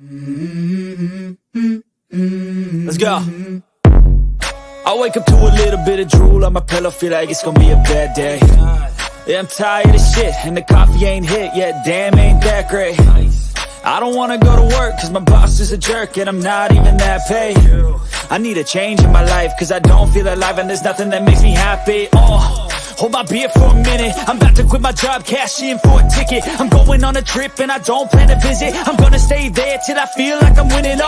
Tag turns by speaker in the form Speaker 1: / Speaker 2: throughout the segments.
Speaker 1: Let's go. I wake up to a little bit of drool on my pillow, feel like it's gonna be a bad day. Yeah, I'm tired of shit, and the coffee ain't hit yet, damn, ain't that great. I don't wanna go to work, cause my boss is a jerk, and I'm not even that paid. I need a change in my life, cause I don't feel alive, and there's nothing that makes me happy. Hold my beer for a minute, I'm about to quit my job, cash in for a ticket. I'm going on a trip and I don't plan to visit. I'm gonna stay there till I feel like I'm winning,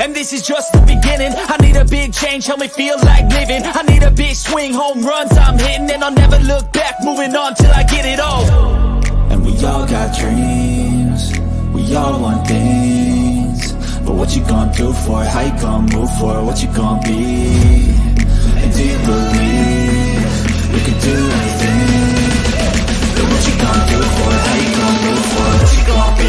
Speaker 1: and this is just the beginning. I need a big change, help me feel like living. I need a big swing, home runs I'm hitting, and I'll never look back, moving on till I get it all. And we all got dreams, we all want things, but what you gonna do for it? How you gonna move for it? What you gonna be? And do you believe we can do anything? But what you gonna do for it? How you gonna move for it? What you gonna be?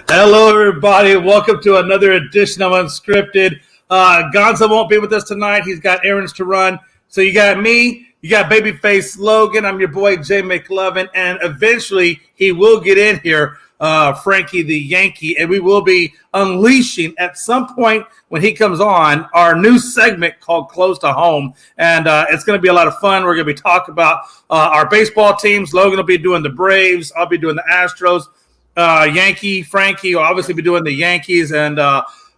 Speaker 2: Hello, everybody. Welcome to another edition of Unscripted. Gonzo won't be with us tonight. He's got errands to run. So you got me, you got Babyface Logan. I'm your boy, Jay McLovin. And eventually, he will get in here, Frankie the Yankee. And we will be unleashing at some point when he comes on our new segment called Close to Home. And it's going to be a lot of fun. We're going to be talking about our baseball teams. Logan will be doing the Braves. I'll be doing the Astros. Frankie will obviously be doing the Yankees, and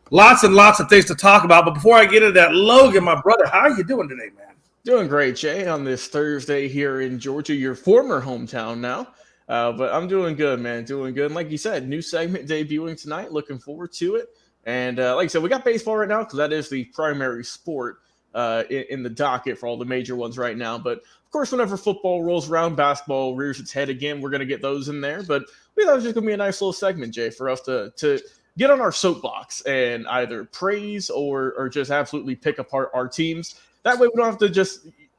Speaker 2: lots and lots of things to talk about. But before I get into that, Logan, my brother, how are you doing today, man?
Speaker 3: Doing great, Jay, on this Thursday here in Georgia, your former hometown now. But I'm doing good, man, doing good. And like you said, new segment debuting tonight. Looking forward to it. And like I said, we got baseball right now because that is the primary sport in the docket for all the major ones right now. But of course, whenever football rolls around, basketball rears its head again, we're going to get those in there. But we thought it was just going to be a nice little segment, Jay, for us to get on our soapbox and either praise or just absolutely pick apart our teams. That way we don't have to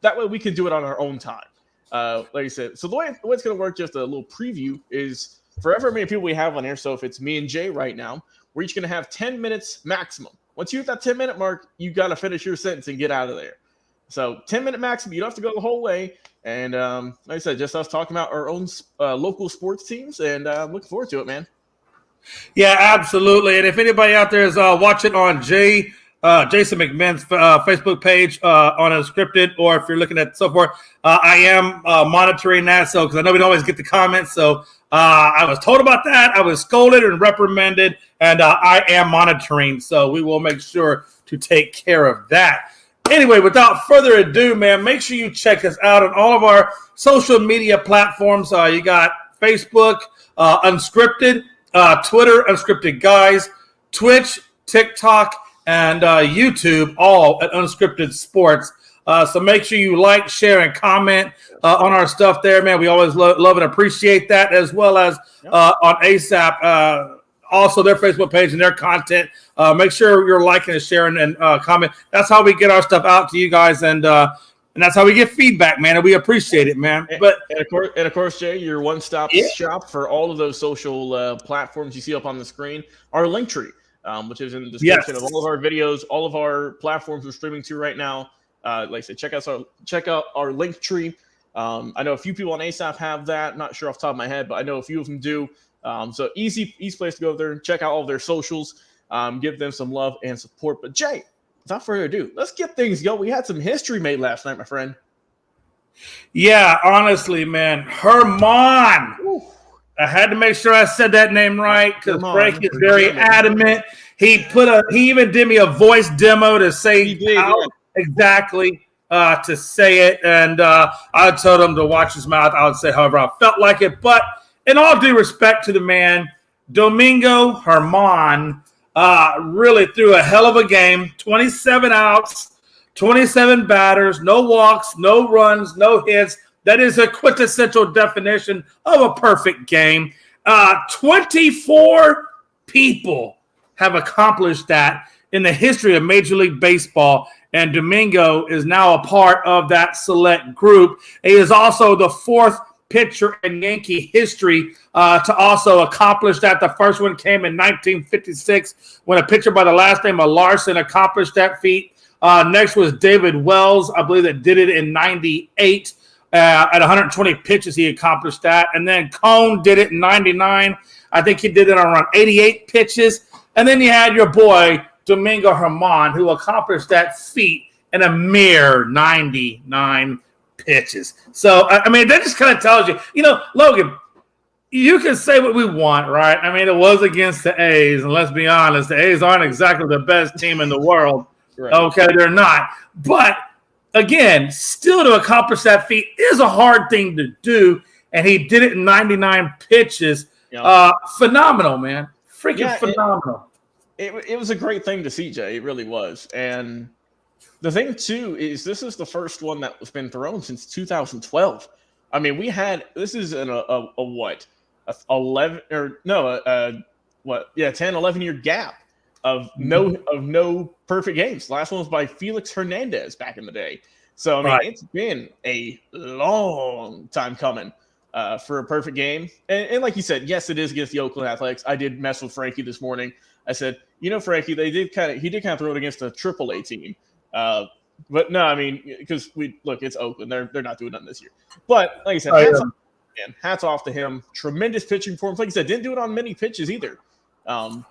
Speaker 3: that way we can do it on our own time. Like I said, so the way it's going to work, just a little preview, is for however many people we have on here. So if it's me and Jay right now, we're each going to have 10 minutes maximum. Once you hit that 10-minute mark, you got to finish your sentence and get out of there. So 10-minute maximum, you don't have to go the whole way. And like I said, just us talking about our own local sports teams, and I'm looking forward to it, man.
Speaker 2: Yeah, absolutely. And if anybody out there is watching on Jason McMahon's Facebook page on Unscripted, or if you're looking at so forth, I am monitoring that. So because I know we don't always get the comments, so I was told about that. I was scolded and reprimanded, and I am monitoring. So we will make sure to take care of that. Anyway, without further ado, man, make sure you check us out on all of our social media platforms. You got Facebook, Unscripted, Twitter, Unscripted Guys, Twitch, TikTok, and YouTube, all at Unscripted Sports. So make sure you like, share, and comment on our stuff there, man. We always love and appreciate that, as well as on ASAP. Also, their Facebook page and their content. Make sure you're liking and sharing and comment. That's how we get our stuff out to you guys, and that's how we get feedback, man. And we appreciate it, man.
Speaker 3: And of course, Jay, your one-stop shop for all of those social platforms you see up on the screen, our link tree, which is in the description of all of our videos, all of our platforms we're streaming to right now. Like I said, check out our link tree. I know a few people on ASAP have that. Not sure off the top of my head, but I know a few of them do. So easy place to go there and check out all of their socials, give them some love and support. But Jay, without further ado, let's get things going. We had some history made last night, my friend.
Speaker 2: Yeah, honestly, man. Herman. Ooh. I had to make sure I said that name right because Frank is very adamant. He even did me a voice demo to say how exactly to say it. And I told him to watch his mouth. I would say however I felt like it. But in all due respect to the man, Domingo Germán really threw a hell of a game. 27 outs, 27 batters, no walks, no runs, no hits. That is a quintessential definition of a perfect game. 24 people have accomplished that in the history of Major League Baseball, and Domingo is now a part of that select group. He is also the fourth pitcher in Yankee history to also accomplish that. The first one came in 1956 when a pitcher by the last name of Larson accomplished that feat. Next was David Wells, I believe, that did it in 98. At 120 pitches, he accomplished that. And then Cone did it in 99. I think he did it on around 88 pitches. And then you had your boy, Domingo Germán, who accomplished that feat in a mere 99 pitches. So, I mean, that just kind of tells you, Logan, you can say what we want, right? I mean, it was against the A's. And let's be honest, the A's aren't exactly the best team in the world. Right. Okay, they're not. But again, still to accomplish that feat is a hard thing to do, and he did it in 99 pitches. Yeah. Phenomenal, man. Freaking phenomenal.
Speaker 3: It was a great thing to see, Jay. It really was. And the thing, too, is this is the first one that was been thrown since 2012. I mean, this is a 10-11 year gap of no perfect games. The last one was by Felix Hernandez back in the day. So, I mean, It's been a long time coming for a perfect game. And like you said, yes, it is against the Oakland Athletics. I did mess with Frankie this morning. I said, Frankie, he did kind of throw it against a AAA team. But no, I mean, because it's Oakland. They're not doing nothing this year. But like I said, hats off to him. Tremendous pitching performance. Like I said, didn't do it on many pitches either. I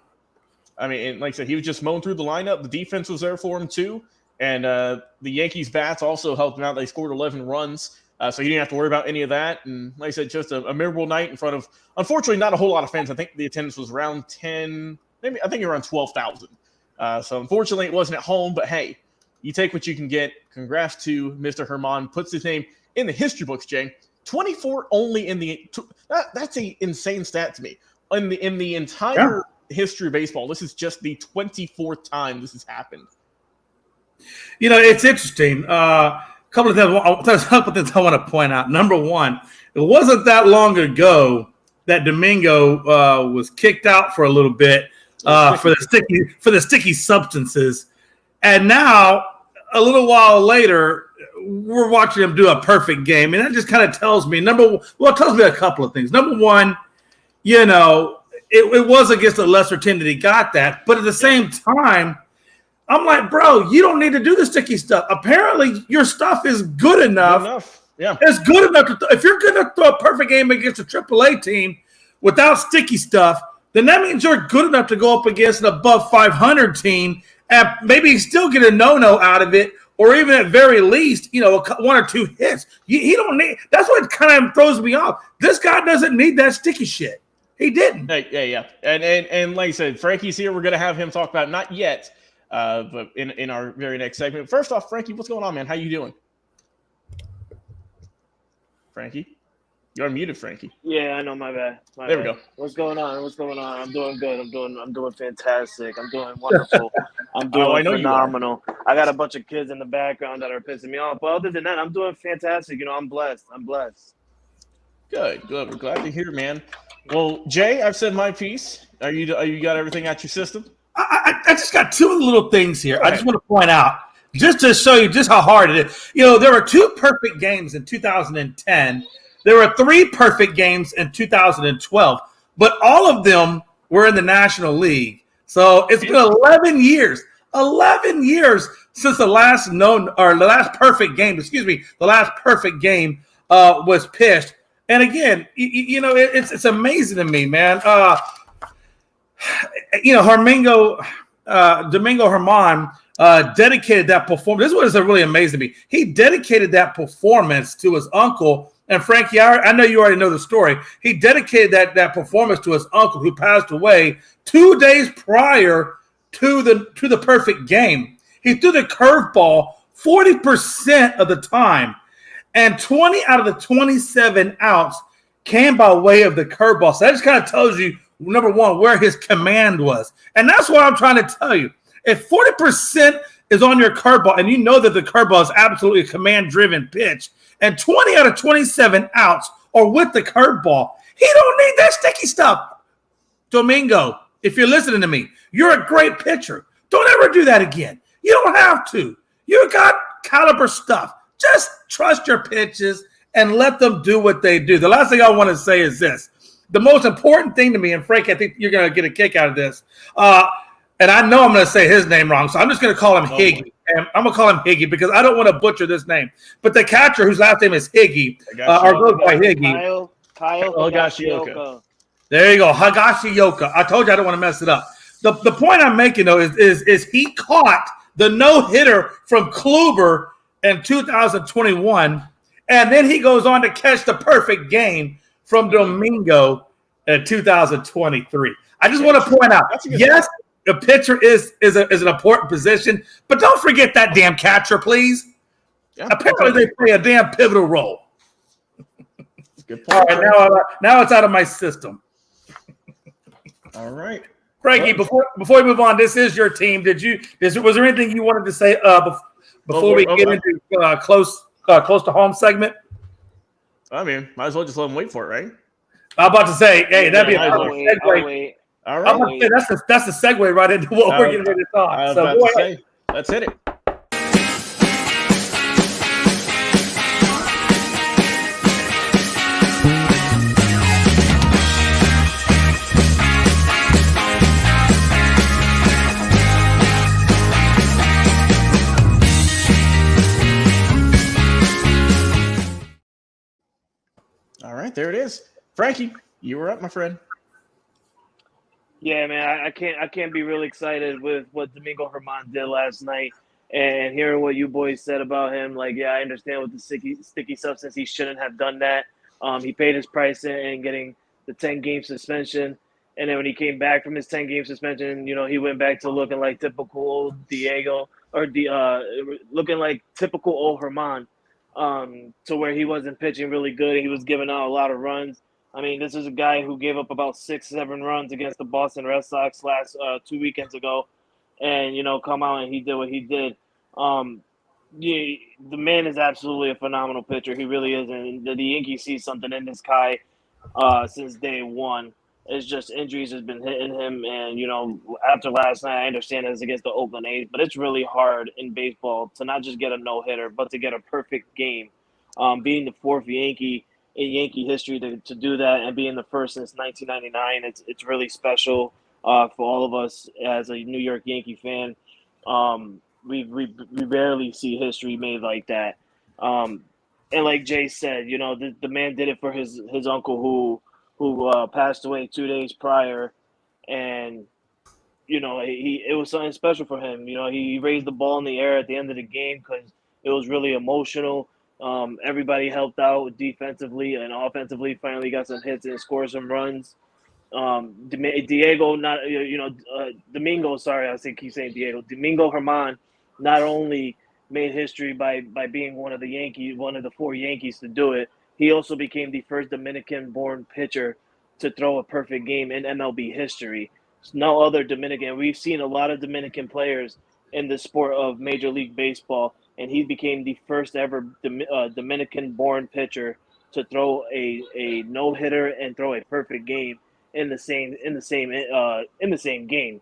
Speaker 3: mean, and like I said, he was just mowing through the lineup. The defense was there for him too. And the Yankees bats also helped him out. They scored 11 runs. So he didn't have to worry about any of that. And like I said, just a memorable night in front of, unfortunately, not a whole lot of fans. I think the attendance was around 10, maybe I think around 12,000. So unfortunately, it wasn't at home. But hey, you take what you can get. Congrats to Mr. Germán. Puts his name in the history books, Jay. 24 only in the that's an insane stat to me. In the entire history of baseball, this is just the 24th time this has happened.
Speaker 2: It's interesting. A couple of things I want to point out. Number one, it wasn't that long ago that Domingo was kicked out for a little bit for the sticky substances, and now a little while later, we're watching him do a perfect game, and that just kind of tells me it tells me a couple of things. Number one, it was against a lesser team that he got that, but at the same time, I'm like, bro, you don't need to do the sticky stuff. Apparently, your stuff is good enough.
Speaker 3: Yeah,
Speaker 2: it's good enough if you're going to throw a perfect game against a AAA team without sticky stuff, then that means you're good enough to go up against an above 500 team and maybe still get a no-no out of it, or even at very least, one or two hits. He don't need. That's what kind of throws me off. This guy doesn't need that sticky shit. He didn't.
Speaker 3: Yeah. And like I said, Frankie's here. We're going to have him talk about, not yet, but in our very next segment. First off, Frankie, what's going on, man? How you doing? Frankie? You're unmuted, Frankie.
Speaker 4: Yeah, I know. My bad.
Speaker 3: There we go.
Speaker 4: What's going on? I'm doing good. I'm doing fantastic. I'm doing wonderful. I'm doing phenomenal. I got a bunch of kids in the background that are pissing me off. But other than that, I'm doing fantastic. I'm blessed.
Speaker 3: Good. We're glad to hear, man. Well, Jay, I've said my piece. Are you got everything at your system?
Speaker 2: I just got two little things here. I just want to point out, just to show you just how hard it is. There were 2 perfect games in 2010. There were 3 perfect games in 2012, but all of them were in the National League. So it's been 11 years. 11 years since the last perfect game was pitched. And again, it's amazing to me, man. Domingo Germán dedicated that performance. This is what is really amazing to me. He dedicated that performance to his uncle. And Frankie, I know you already know the story. He dedicated that performance to his uncle, who passed away 2 days prior to the perfect game. He threw the curveball 40% of the time, and 20 out of the 27 outs came by way of the curveball. So that just kind of tells you, number one, where his command was. And that's what I'm trying to tell you. If 40% is on your curveball, and you know that the curveball is absolutely a command-driven pitch, and 20 out of 27 outs are with the curveball, he don't need that sticky stuff. Domingo, if you're listening to me, you're a great pitcher. Don't ever do that again. You don't have to. You got caliber stuff. Just trust your pitches and let them do what they do. The last thing I want to say is this. The most important thing to me, and Frank, I think you're going to get a kick out of this, and I know I'm going to say his name wrong, so I'm just going to call him Higgy. And I'm going to call him Higgy because I don't want to butcher this name. But the catcher whose last name is Higgy, or goes by Higgy.
Speaker 4: Kyle Higashioka.
Speaker 2: There you go, Higashioka. I told you I don't want to mess it up. The point I'm making, though, is he caught the no-hitter from Kluber in 2021, and then he goes on to catch the perfect game from Domingo in 2023. I just want to point out, yes, the pitcher is an important position, but don't forget that damn catcher, please. Yeah, apparently, they play a damn pivotal role.
Speaker 3: Good point.
Speaker 2: All right, now it's out of my system.
Speaker 3: All right,
Speaker 2: Frankie. Before we move on, this is your team. Was there anything you wanted to say before we get into close to home segment?
Speaker 3: I mean, might as well just let them wait for it, right?
Speaker 2: I'm about to say, hey, that'd be a segue.
Speaker 3: All right.
Speaker 2: I'm about to say, that's a segue right into what we're getting ready to talk.
Speaker 3: I was about to say, let's hit it. All right, there it is. Frankie, you were up, my friend.
Speaker 4: Yeah, man, I can't be really excited with what Domingo Germán did last night, and hearing what you boys said about him. Like, yeah, I understand with the sticky substance, he shouldn't have done that. He paid his price in getting the 10-game suspension, and then when he came back from his 10-game suspension, he went back to looking like typical old Diego, or looking like typical old Germán, to where he wasn't pitching really good. He was giving out a lot of runs. I mean, this is a guy who gave up about 6-7 runs against the Boston Red Sox last 2 weekends ago, and come out and he did what he did. The man is absolutely a phenomenal pitcher. He really is, and the Yankees see something in this guy since day one. It's just injuries has been hitting him, and after last night, I understand it's against the Oakland A's, but it's really hard in baseball to not just get a no-hitter, but to get a perfect game. Being the fourth Yankee in Yankee history to do that, and being the first since 1999, it's really special for all of us as a New York Yankee fan. We rarely see history made like that. And like Jay said, the man did it for his uncle who passed away 2 days prior, and it was something special for him. He raised the ball in the air at the end of the game because it was really emotional. Everybody helped out defensively and offensively. Finally got some hits and scored some runs. Domingo, sorry, keep saying Diego. Domingo Germán not only made history by being one of the four Yankees to do it, he also became the first Dominican-born pitcher to throw a perfect game in MLB history. No other Dominican. We've seen a lot of Dominican players in the sport of Major League Baseball, and he became the first ever Dominican-born pitcher to throw a no-hitter and throw a perfect game in the same game.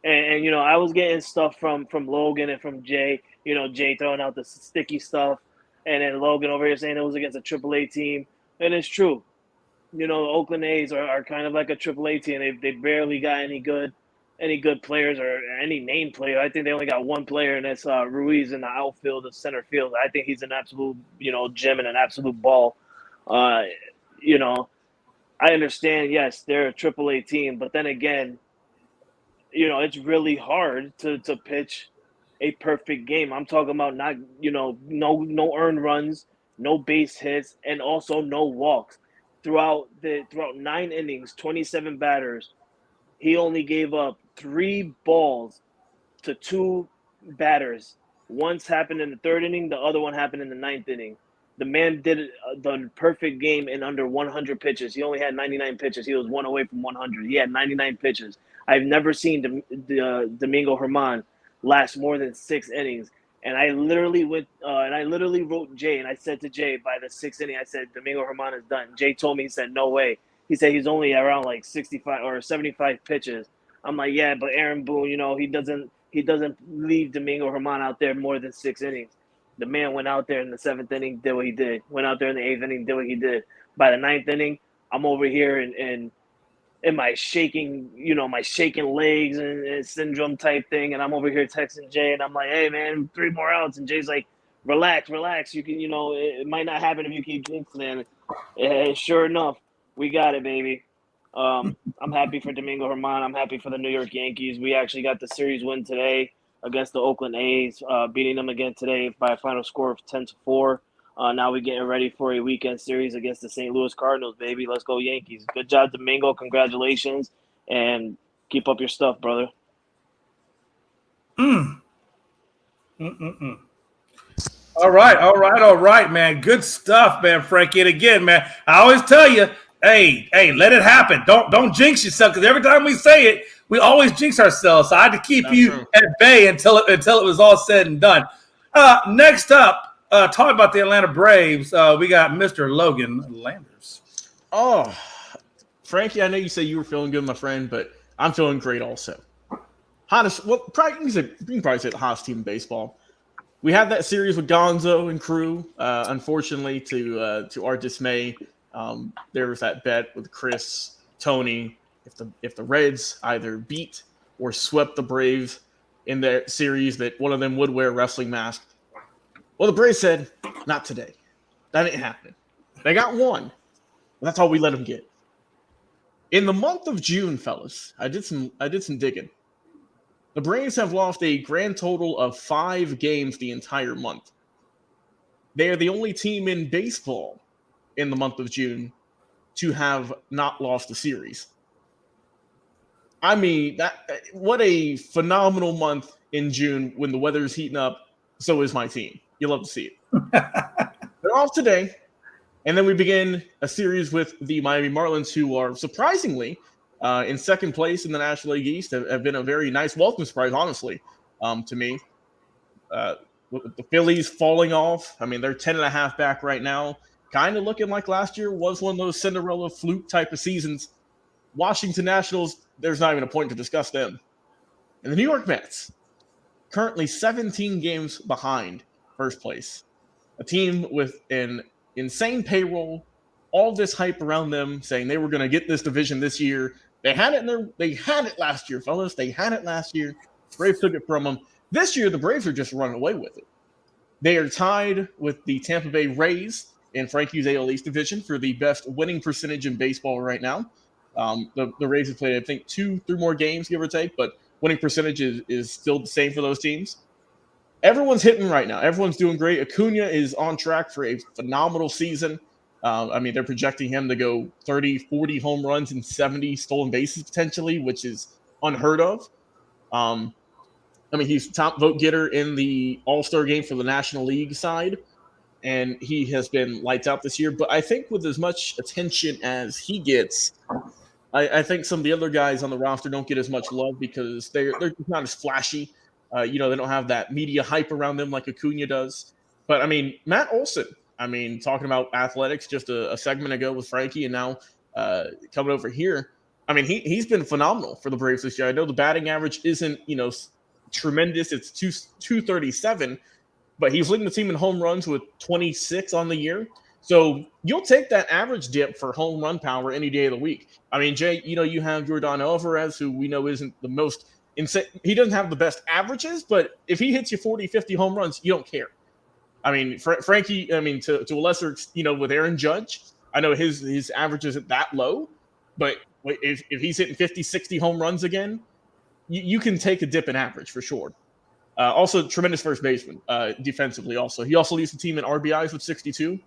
Speaker 4: And I was getting stuff from Logan and from Jay. Jay throwing out the sticky stuff, and then Logan over here saying it was against a AAA team, and it's true. The Oakland A's are kind of like a AAA team. They barely got any good players or any name player. I think they only got one player, and that's Ruiz in the outfield, the center field. I think he's an absolute gem and an absolute ball. I understand. Yes, they're a AAA team, but then again, it's really hard to pitch a perfect game. I'm talking about not no earned runs, no base hits, and also no walks. Throughout 9 innings, 27 batters, he only gave up 3 balls to 2 batters. Once happened in the 3rd inning, the other one happened in the 9th inning. The man did the perfect game in under 100 pitches. He only had 99 pitches. He was 1 away from 100. He had 99 pitches. I've never seen Domingo Germán last more than 6 innings. And I literally wrote Jay, and I said to Jay by the 6th inning, I said, Domingo Germán is done. Jay told me, he said, no way. He said he's only around like 65 or 75 pitches. I'm like, yeah, but Aaron Boone, he doesn't leave Domingo Germán out there more than 6 innings. The man went out there in the 7th inning, did what he did. Went out there in the 8th inning, did what he did. By the 9th inning, I'm over here in my shaking, my shaking legs and syndrome type thing, and I'm over here texting Jay, and I'm like, "Hey man, 3 more outs," and Jay's like, "Relax. You can, it might not happen if you keep jinxing it." And sure enough, we got it, baby. I'm happy for Domingo Germán. I'm happy for the New York Yankees. We actually got the series win today against the Oakland A's, beating them again today by a final score of 10-4. Now we're getting ready for a weekend series against the St. Louis Cardinals, baby. Let's go Yankees. Good job, Domingo. Congratulations. And keep up your stuff, brother.
Speaker 2: All right, man. Good stuff, man, Frankie. And again, man, I always tell you, hey, let it happen. Don't jinx yourself, because every time we say it, we always jinx ourselves. So I had to keep you at bay until it was all said and done. Next up, talking about the Atlanta Braves, we got Mr. Logan Landers.
Speaker 3: Oh, Frankie, I know you say you were feeling good, my friend, but I'm feeling great also. Hottest, well, you can probably say the hottest team in baseball. We had that series with Gonzo and crew. Unfortunately, to our dismay, there was that bet with Chris, Tony. If the Reds either beat or swept the Braves in their series, that one of them would wear a wrestling mask. Well, the Braves said, not today. That ain't happening. They got one. That's all we let them get. In the month of June, fellas, I did some digging. The Braves have lost a grand total of 5 games the entire month. They are the only team in baseball in the month of June to have not lost a series. I mean, what a phenomenal month in June when the weather's heating up. So is my team. You'll love to see it. They're off today, and then we begin a series with the Miami Marlins, who are surprisingly in second place in the National League East. Have been a very nice welcome surprise, honestly, to me. With the Phillies falling off, I mean, they're 10.5 back right now. Kind of looking like last year was one of those Cinderella fluke type of seasons. Washington Nationals, there's not even a point to discuss them. And the New York Mets, currently 17 games behind first place. A team with an insane payroll, all this hype around them saying they were going to get this division this year. They had it last year, fellas. They had it last year. Braves took it from them. This year, the Braves are just running away with it. They are tied with the Tampa Bay Rays in Frankie's AL East division for the best winning percentage in baseball right now. The Rays have played, I think, 2-3 more games, give or take, but winning percentage is still the same for those teams. Everyone's hitting right now. Everyone's doing great. Acuna is on track for a phenomenal season. I mean, they're projecting him to go 30, 40 home runs and 70 stolen bases potentially, which is unheard of. I mean, he's top vote getter in the All-Star game for the National League side, and he has been lights out this year. But I think with as much attention as he gets, I think some of the other guys on the roster don't get as much love because they're not as flashy. They don't have that media hype around them like Acuna does. But, I mean, Matt Olson, talking about athletics just a segment ago with Frankie and now coming over here. I mean, he's been phenomenal for the Braves this year. I know the batting average isn't, tremendous. It's 237, but he's leading the team in home runs with 26 on the year. So you'll take that average dip for home run power any day of the week. I mean, Jay, you have Yordan Alvarez, who we know isn't the most insane. He doesn't have the best averages, but if he hits you 40, 50 home runs, you don't care. I mean, Frankie, to a lesser, with Aaron Judge, I know his average isn't that low, but if he's hitting 50, 60 home runs again, you can take a dip in average for sure. Also, tremendous first baseman defensively also. He also leads the team in RBIs with 62.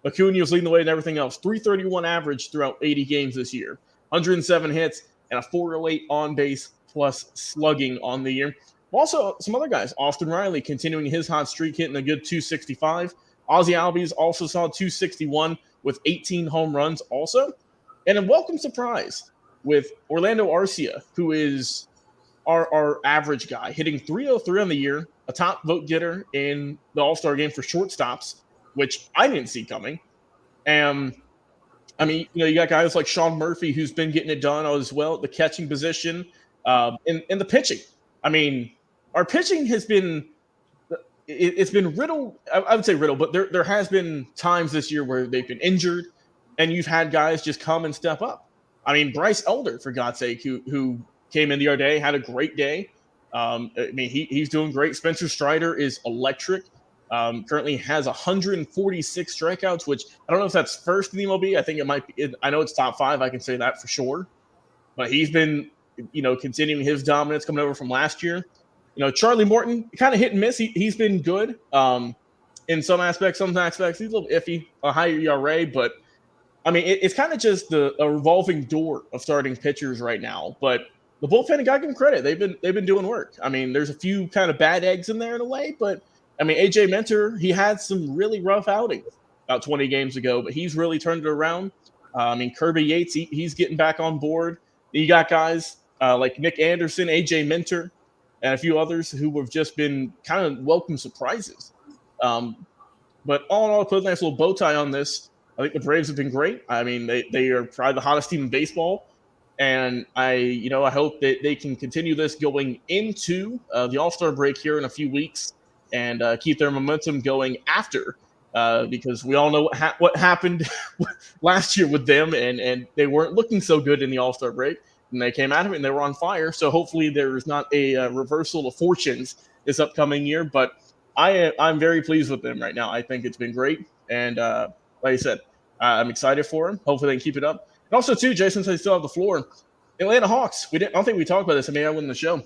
Speaker 3: Acuna was leading the way in everything else. 331 average throughout 80 games this year. 107 hits and a 408 on-base plus slugging on the year. Also, some other guys. Austin Riley continuing his hot streak, hitting a good 265. Ozzie Albies also saw 261 with 18 home runs also. And a welcome surprise with Orlando Arcia, who is our average guy, hitting 303 on the year, a top vote getter in the All-Star game for shortstops, which I didn't see coming. And you got guys like Sean Murphy, who's been getting it done as well at the catching position, and the pitching. I mean, our pitching has been it's been riddled. I would say riddled, but there has been times this year where they've been injured, and you've had guys just come and step up. I mean, Bryce Elder, for God's sake, who came in the other day, had a great day. I mean, he's doing great. Spencer Strider is electric. Currently has 146 strikeouts, which I don't know if that's first in the MLB. I think it might be. I know it's top 5. I can say that for sure. But he's been, continuing his dominance coming over from last year. Charlie Morton, kind of hit and miss. He's been good in some aspects. Some aspects he's a little iffy, a higher ERA, but I mean, it's kind of just a revolving door of starting pitchers right now. But the bullpen, I got to give them credit. They've been doing work. I mean, there's a few kind of bad eggs in there in a way, but I mean, AJ Minter, he had some really rough outings about 20 games ago, but he's really turned it around. I mean, Kirby Yates, he's getting back on board. You got guys like Nick Anderson, AJ Minter, and a few others who have just been kind of welcome surprises. But all in all, put a nice little bow tie on this. I think the Braves have been great. I mean, they are probably the hottest team in baseball. And I hope that they can continue this going into the All-Star break here in a few weeks and keep their momentum going after, because we all know what happened last year with them, and they weren't looking so good in the All-Star break. And they came out of it and they were on fire. So hopefully there's not a reversal of fortunes this upcoming year. But I'm very pleased with them right now. I think it's been great. And like I said, I'm excited for him. Hopefully they can keep it up. And also, too, Jason, since I still have the floor, Atlanta Hawks. I don't think we talked about this. I mean, I wasn't in the show.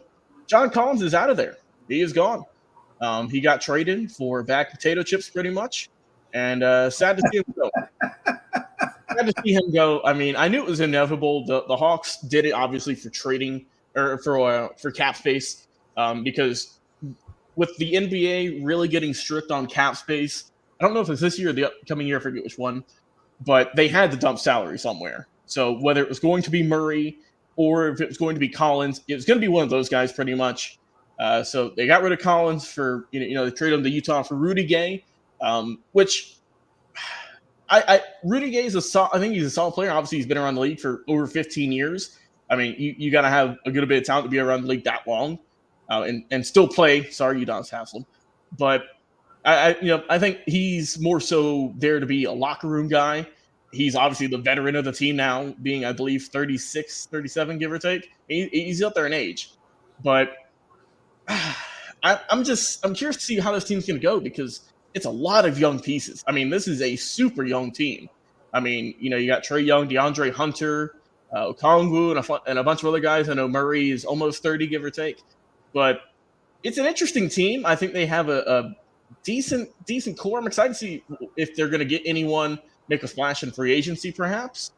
Speaker 3: John Collins is out of there. He is gone. He got traded for bag potato chips, pretty much. And sad to see him go. Sad to see him go. I mean, I knew it was inevitable. The Hawks did it, obviously, for trading or for cap space, because with the NBA really getting strict on cap space, I don't know if it's this year or the upcoming year, I forget which one, but they had to dump salary somewhere. So whether it was going to be Murray or if it was going to be Collins, it was going to be one of those guys pretty much. So they got rid of Collins for, they traded him to Utah for Rudy Gay, which Rudy Gay I think he's a solid player. Obviously, he's been around the league for over 15 years. I mean, you got to have a good bit of talent to be around the league that long and still play. Sorry, Udonis Haslem. But I think he's more so there to be a locker room guy. He's obviously the veteran of the team now, being, I believe, 36, 37, give or take. He's up there in age. But I'm curious to see how this team's going to go, because it's a lot of young pieces. I mean, this is a super young team. I mean, you got Trae Young, DeAndre Hunter, Okongwu, and a bunch of other guys. I know Murray is almost 30, give or take. But it's an interesting team. I think they have a decent core. I'm excited to see if they're going to get anyone, make a splash in free agency, perhaps.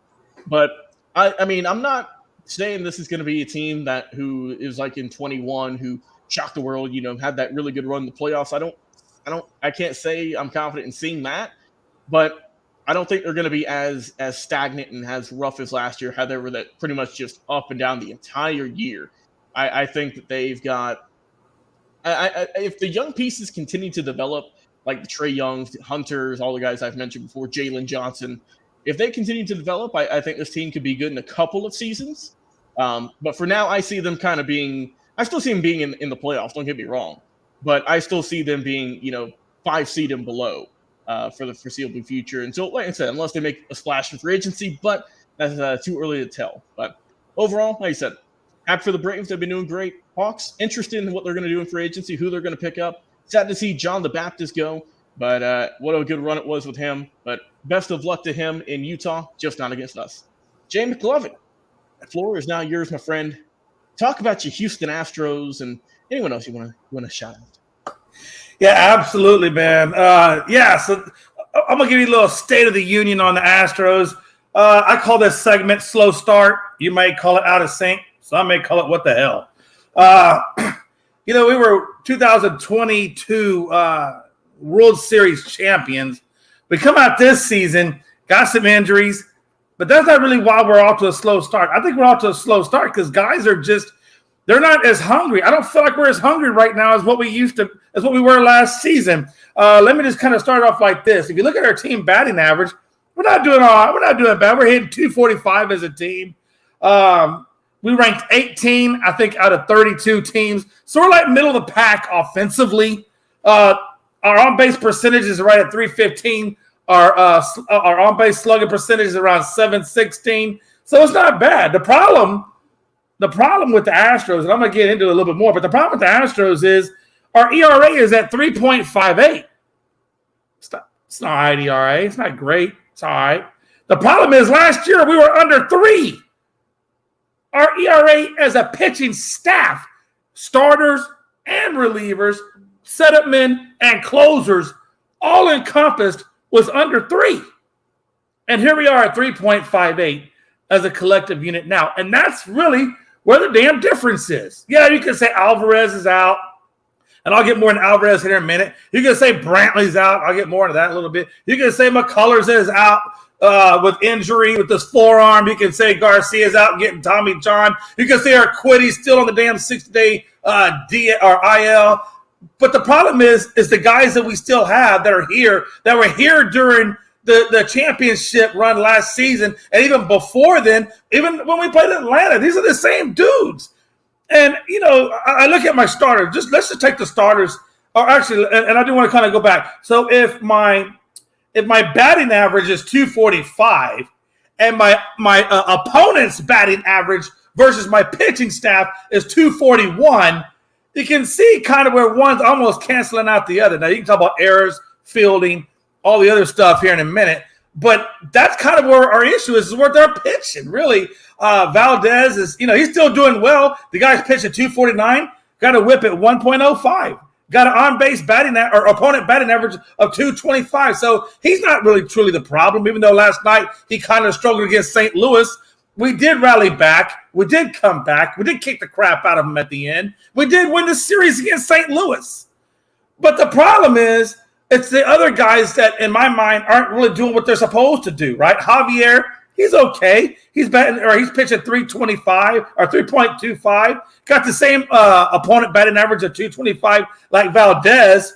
Speaker 3: But I mean, I'm not saying this is going to be a team who is like in 21, who shocked the world, had that really good run in the playoffs. I can't say I'm confident in seeing that, but I don't think they're going to be as stagnant and as rough as last year, how they were that pretty much just up and down the entire year. I think that they've got, if the young pieces continue to develop, like the Trae Youngs, Hunters, all the guys I've mentioned before, Jalen Johnson, if they continue to develop, I think this team could be good in a couple of seasons. But for now, I see them kind of being – I still see them being in the playoffs, don't get me wrong. But I still see them being, 5 seed and below for the foreseeable future. And so, like I said, unless they make a splash in free agency, but that's too early to tell. But overall, like I said, happy for the Braves. They've been doing great. Hawks, interested in what they're going to do in free agency, who they're going to pick up. Sad to see John the Baptist go, but what a good run it was with him. But best of luck to him in Utah, just not against us. Jay McLovin, the floor is now yours, my friend. Talk about your Houston Astros and anyone else you want to shout out.
Speaker 2: Yeah, absolutely, man. So I'm going to give you a little State of the Union on the Astros. I call this segment Slow Start. You might call it Out of Sync. Some may call it What the Hell. We were 2022 World Series champions. We come out this season, got some injuries, but that's not really why we're off to a slow start. I think we're off to a slow start because guys are they're not as hungry. I don't feel like we're as hungry right now as what we were last season. Let me just kind of start off like this. If you look at our team batting average, we're not doing all right. We're not doing bad. We're hitting 245 as a team. We ranked 18, I think, out of 32 teams. So we're like middle of the pack offensively. Our on-base percentage is right at 315. Our on-base slugging percentage is around 716. So it's not bad. The problem with the Astros, and I'm going to get into it a little bit more, but the problem with the Astros is our ERA is at 3.58. It's not all right, ERA. It's not great. It's all right. The problem is last year we were under 3. Our ERA as a pitching staff, starters and relievers, setup men and closers, all encompassed, was under 3. And here we are at 3.58 as a collective unit now. And that's really where the damn difference is. Yeah, you can say Alvarez is out, and I'll get more into Alvarez here in a minute. You can say Brantley's out. I'll get more into that in a little bit. You can say McCullers is out with injury with this forearm. You can say Garcia's out getting Tommy John. You can say Urquidy's still on the damn 60-day IL. But the problem is the guys that we still have that are here, that were here during the championship run last season, and even before then, even when we played Atlanta, these are the same dudes. And, you know, I look at my starters. Let's just take the starters. Or actually, and I do want to kind of go back. So if my batting average is 245 and my opponent's batting average versus my pitching staff is 241, you can see kind of where one's almost canceling out the other. Now, you can talk about errors, fielding, all the other stuff here in a minute, but that's kind of where our issue is where they're pitching, really. Valdez is, you know, he's still doing well. The guy's pitching 249, got a whip at 1.05. Got an on-base batting or opponent batting average of 225. So he's not really truly the problem, even though last night he kind of struggled against St. Louis. We did rally back. We did come back. We did kick the crap out of him at the end. We did win the series against St. Louis. But the problem is it's the other guys that, in my mind, aren't really doing what they're supposed to do, right? Javier, he's okay. He's pitching 325 or 3.25. Got the same opponent batting average of 225 like Valdez.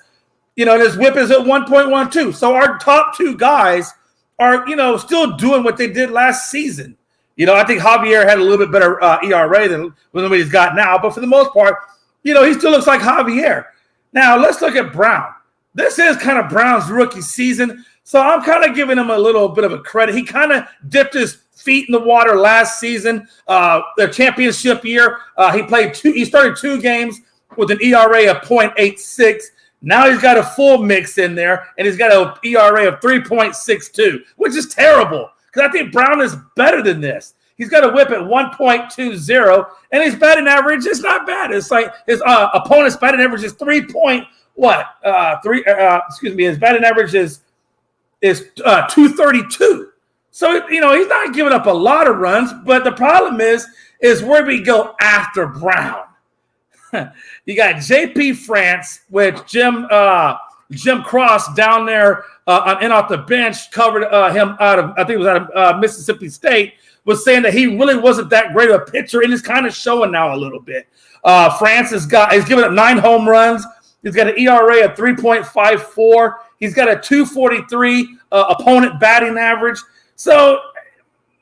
Speaker 2: You know, and his whip is at 1.12. So our top two guys are, you know, still doing what they did last season. You know, I think Javier had a little bit better ERA than what he's got now. But for the most part, you know, he still looks like Javier. Now, let's look at Brown. This is kind of Brown's rookie season. So I'm kind of giving him a little bit of a credit. He kind of dipped his feet in the water last season, their championship year. He started 2 games with an ERA of 0.86. Now he's got a full mix in there, and he's got an ERA of 3.62, which is terrible because I think Brown is better than this. He's got a whip at 1.20, and his batting average is not bad. It's like his opponent's batting average is 3. His batting average is 232. So, you know, he's not giving up a lot of runs, but the problem is where we go after Brown. You got J.P. France with Jim Cross down there and off the bench, covered him out of, I think it was out of Mississippi State, was saying that he really wasn't that great of a pitcher, and it's kind of showing now a little bit. France he's given up 9 home runs. He's got an ERA of 3.54. He's got a 243 opponent batting average. So,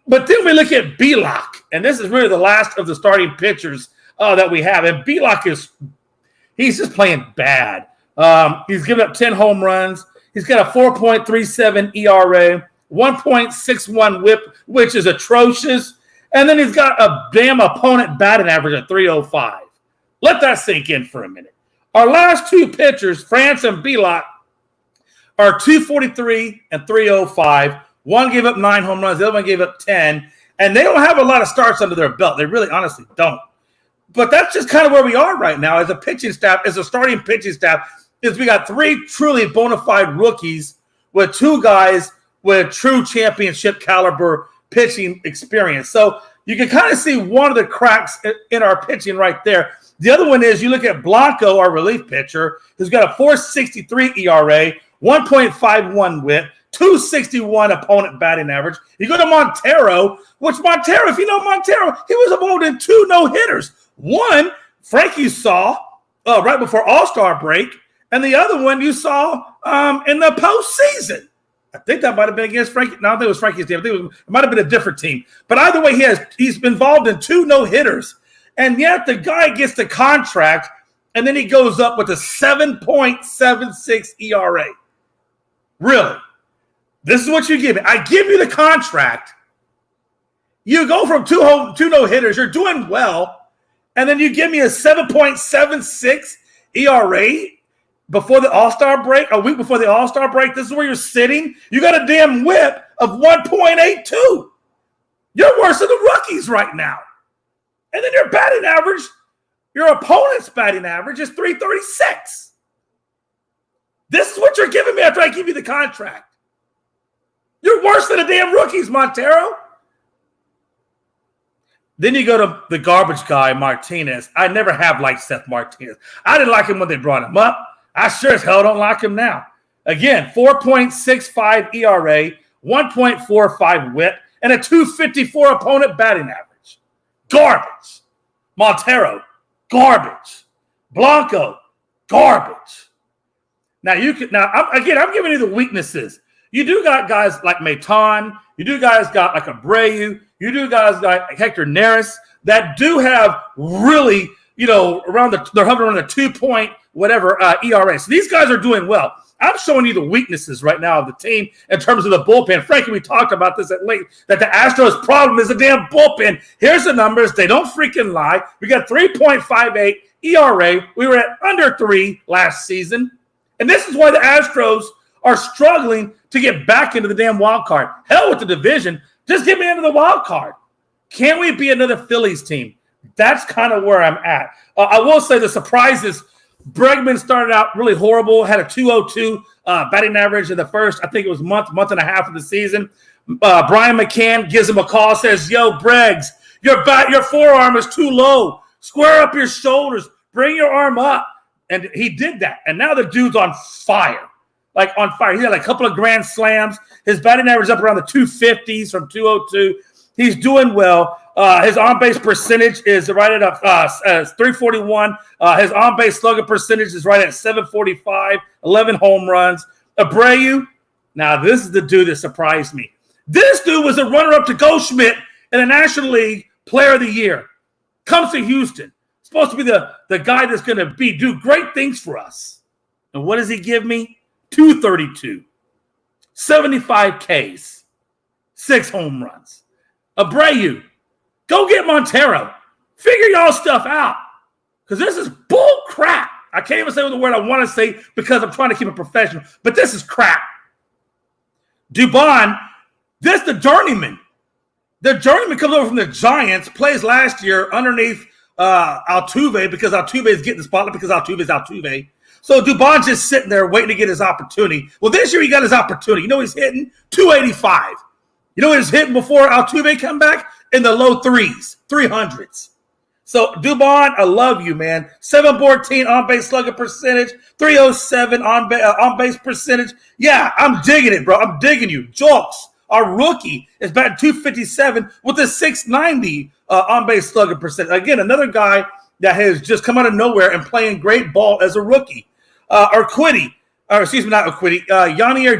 Speaker 2: but then we look at Belak, and this is really the last of the starting pitchers that we have. And Belak he's just playing bad. He's given up 10 home runs. He's got a 4.37 ERA, 1.61 whip, which is atrocious. And then he's got a damn opponent batting average of 305. Let that sink in for a minute. Our last 2 pitchers, France and Belak, are 243 and 305. One gave up 9 home runs. The other one gave up 10. And they don't have a lot of starts under their belt. They really honestly don't. But that's just kind of where we are right now as a pitching staff, as a starting pitching staff, is we got 3 truly bona fide rookies with 2 guys with true championship caliber pitching experience. So you can kind of see one of the cracks in our pitching right there. The other one is you look at Blanco, our relief pitcher, who's got a 4.63 ERA, 1.51 whip, 261 opponent batting average. You go to Montero, if you know Montero, he was involved in 2 no-hitters. One, Frankie saw right before All-Star break, and the other one you saw in the postseason. I think that might have been against Frankie. No, I think it was Frankie's team. I think it might have been a different team. But either way, he's been involved in 2 no-hitters. And yet the guy gets the contract and then he goes up with a 7.76 ERA. Really? This is what you give me. I give you the contract. You go from two no-hitters. You're doing well. And then you give me a 7.76 ERA before the All-Star break, a week before the All-Star break. This is where you're sitting. You got a damn whip of 1.82. You're worse than the rookies right now. And then your batting average, your opponent's batting average is 336. This is what you're giving me after I give you the contract. You're worse than the damn rookies, Montero. Then you go to the garbage guy, Martinez. I never have liked Seth Martinez. I didn't like him when they brought him up. I sure as hell don't like him now. Again, 4.65 ERA, 1.45 whip, and a 254 opponent batting average. Garbage. Montero, garbage. Blanco, garbage. Now I'm giving you the weaknesses. You do got guys like Maton. You do guys got like Abreu. You do guys like Hector Neris that do have really, they're hovering around the 2 whatever ERA. So these guys are doing well. I'm showing you the weaknesses right now of the team in terms of the bullpen. Frankly, we talked about this at late, that the Astros' problem is the damn bullpen. Here's the numbers. They don't freaking lie. We got 3.58 ERA. We were at under 3 last season. And this is why the Astros are struggling to get back into the damn wild card. Hell with the division. Just get me into the wild card. Can we be another Phillies team? That's kind of where I'm at. I will say the surprises. Bregman started out really horrible, had a 202 batting average in the first, I think it was month and a half of the season. Brian McCann gives him a call, says, yo, Bregs, your forearm is too low. Square up your shoulders. Bring your arm up. And he did that. And now the dude's on fire. Like on fire. He had like a couple of grand slams. His batting average is up around the 250s from 202. He's doing well. His on-base percentage is right at 341. His on-base slugging percentage is right at 745, 11 home runs. Abreu, now this is the dude that surprised me. This dude was a runner-up to Goldschmidt in the National League Player of the Year. Comes to Houston. Supposed to be the guy that's going to do great things for us. And what does he give me? 232, 75 Ks, 6 home runs. Abreu, go get Montero. Figure y'all stuff out. Because this is bull crap. I can't even say the word I want to say because I'm trying to keep it professional. But this is crap. Dubon, this the journeyman. The journeyman comes over from the Giants, plays last year underneath Altuve because Altuve is getting the spotlight because Altuve is Altuve. So Dubon's just sitting there waiting to get his opportunity. Well, this year he got his opportunity. You know he's hitting? 285. You know what he's hitting before Altuve come back? In the low 300s. So Dubon, I love you, man. 714 on-base slugging percentage, 307 on-base percentage. Yeah, I'm digging it, bro. I'm digging you. Jokes, our rookie, is batting 257 with a 690 on-base slugging percentage. Again, another guy that has just come out of nowhere and playing great ball as a rookie. Yanier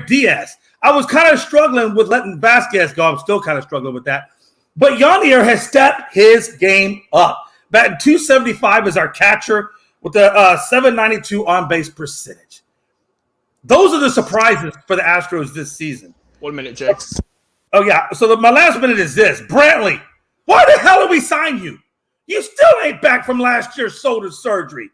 Speaker 2: Diaz. I was kind of struggling with letting Vasquez go. I'm still kind of struggling with that. But Yanier has stepped his game up. Batting 275 as our catcher with a 792 on-base percentage. Those are the surprises for the Astros this season.
Speaker 3: 1 minute, Jake.
Speaker 2: Oh, yeah. So my last minute is this. Brantley, why the hell did we sign you? You still ain't back from last year's shoulder surgery.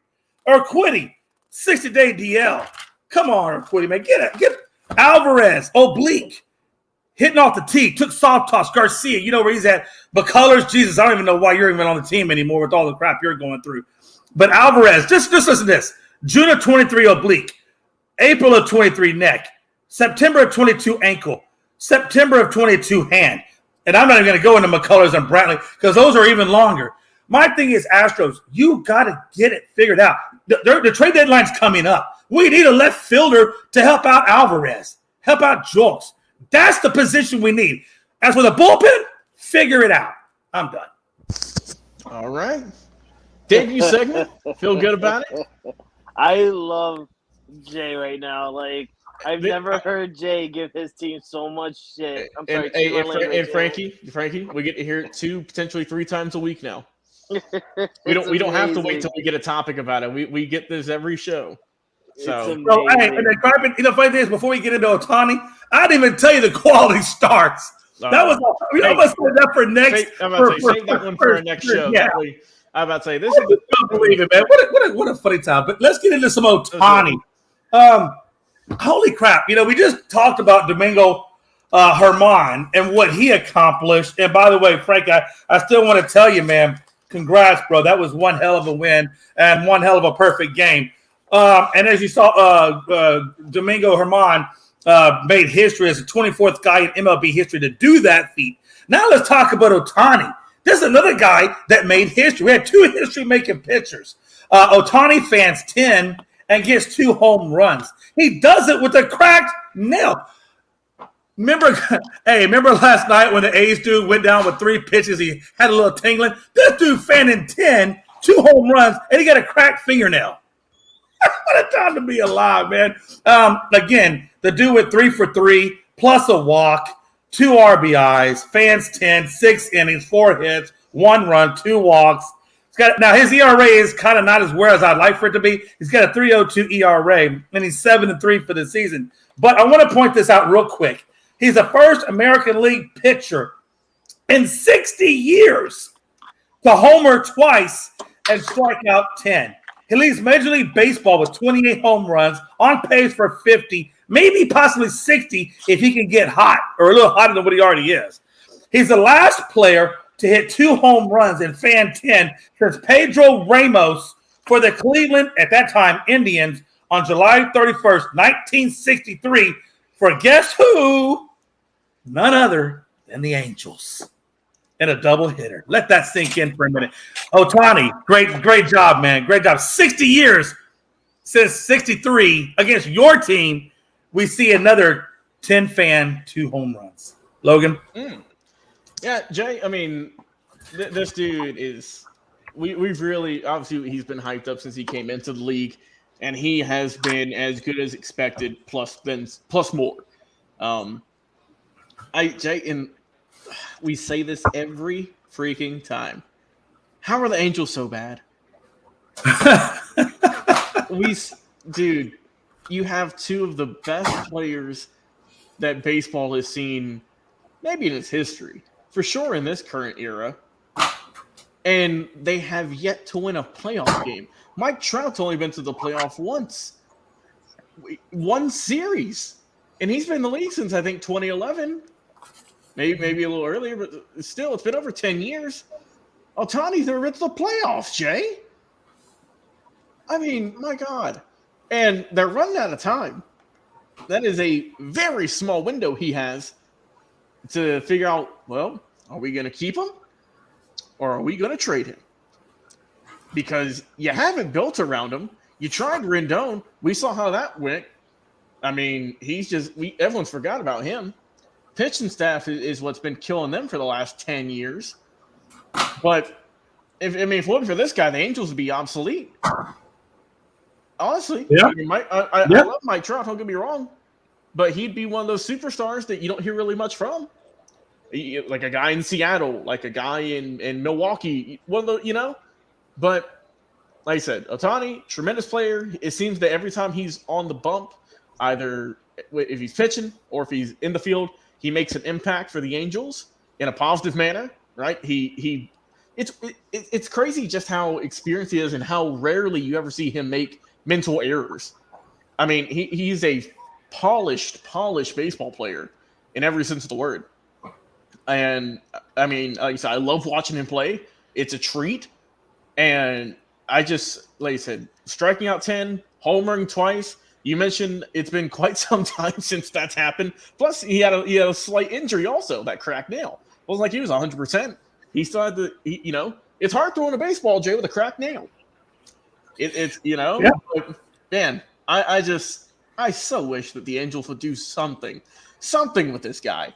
Speaker 2: Urquidy, 60-day DL. Come on, Urquidy, man. Get Alvarez, oblique. Hitting off the tee, took soft toss. Garcia, you know where he's at. McCullers, Jesus, I don't even know why you're even on the team anymore with all the crap you're going through. But Alvarez, just listen to this. June of 23 oblique. April of 23 neck. September of 22 ankle. September of 22 hand. And I'm not even going to go into McCullers and Brantley because those are even longer. My thing is, Astros, you got to get it figured out. The trade deadline's coming up. We need a left fielder to help out Alvarez, help out Jokes. That's the position we need. As for the bullpen, figure it out. I'm done.
Speaker 3: All right. Debut segment. Feel good about it?
Speaker 4: I love Jay right now. Like, I've never heard Jay give his team so much shit. I'm sorry.
Speaker 3: And Frankie, we get to hear it 2, potentially 3 times a week now. We don't have to wait till we get a topic about it. We get this every show. So,
Speaker 2: hey, and the funny thing is, before we get into Otani, I didn't even tell you the quality starts. That was I must say that for next.
Speaker 3: Save that one for our next show.
Speaker 2: Yeah.
Speaker 3: I'm about to say this.
Speaker 2: I don't believe it, man. What a funny time. But let's get into some Otani. Holy crap! We just talked about Domingo Herman and what he accomplished. And by the way, Frank, I still want to tell you, man, congrats, bro. That was one hell of a win and one hell of a perfect game. And as you saw, Domingo Herman made history as the 24th guy in MLB history to do that feat. Now let's talk about Otani. There's another guy that made history. We had 2 history-making pitchers. Otani fans 10 and gets 2 home runs. He does it with a cracked nail. Remember last night when the A's dude went down with 3 pitches? He had a little tingling. This dude fanning 10, 2 home runs, and he got a cracked fingernail. What a time to be alive, man. Again, the dude with 3 for 3, plus a walk, 2 RBIs, fans 10, 6 innings, 4 hits, 1 run, 2 walks. Now, his ERA is kind of not as well as I'd like for it to be. He's got a 3.02 ERA, and he's 7-3 for the season. But I want to point this out real quick. He's the first American League pitcher in 60 years to homer twice and strike out 10. He leads Major League Baseball with 28 home runs, on pace for 50, maybe possibly 60 if he can get hot, or a little hotter than what he already is. He's the last player to hit 2 home runs in fan 10 since Pedro Ramos for the Cleveland, at that time, Indians on July 31st, 1963, for guess who? None other than the Angels. And a double hitter. Let that sink in for a minute. Otani, great job, man. Great job. 60 years since 63 against your team, we see another 10 fan, 2 home runs. Logan?
Speaker 3: Yeah, Jay, I mean, this dude is we've really, obviously he's been hyped up since he came into the league, and he has been as good as expected, plus more. Jay, and we say this every freaking time. How are the Angels so bad? Dude, you have 2 of the best players that baseball has seen, maybe in its history, for sure in this current era, and they have yet to win a playoff game. Mike Trout's only been to the playoff once. 1 series, and he's been in the league since, I think, 2011. Maybe a little earlier, but still, it's been over 10 years. Otani's never been to the playoffs, Jay. I mean, my God. And they're running out of time. That is a very small window he has to figure out, well, are we going to keep him or are we going to trade him? Because you haven't built around him. You tried Rendon. We saw how that went. I mean, everyone's forgot about him. Pitching staff is what's been killing them for the last 10 years. But if it wasn't for this guy, the Angels would be obsolete. Honestly,
Speaker 2: yeah.
Speaker 3: I mean, I love Mike Trout. Don't get me wrong, but he'd be one of those superstars that you don't hear really much from, like a guy in Seattle, like a guy in Milwaukee. One of the, But like I said, Otani, tremendous player. It seems that every time he's on the bump, either if he's pitching or if he's in the field, he makes an impact for the Angels in a positive manner, right? It's crazy just how experienced he is and how rarely you ever see him make mental errors. I mean, he's a polished baseball player in every sense of the word. And I mean, like I said, I love watching him play. It's a treat. And I just, like I said, striking out 10, homering twice. You mentioned it's been quite some time since that's happened. Plus, he had a slight injury also, that cracked nail. It wasn't like he was 100%. He still had it's hard throwing a baseball, Jay, with a cracked nail. It's yeah. But, man, I so wish that the Angels would do something with this guy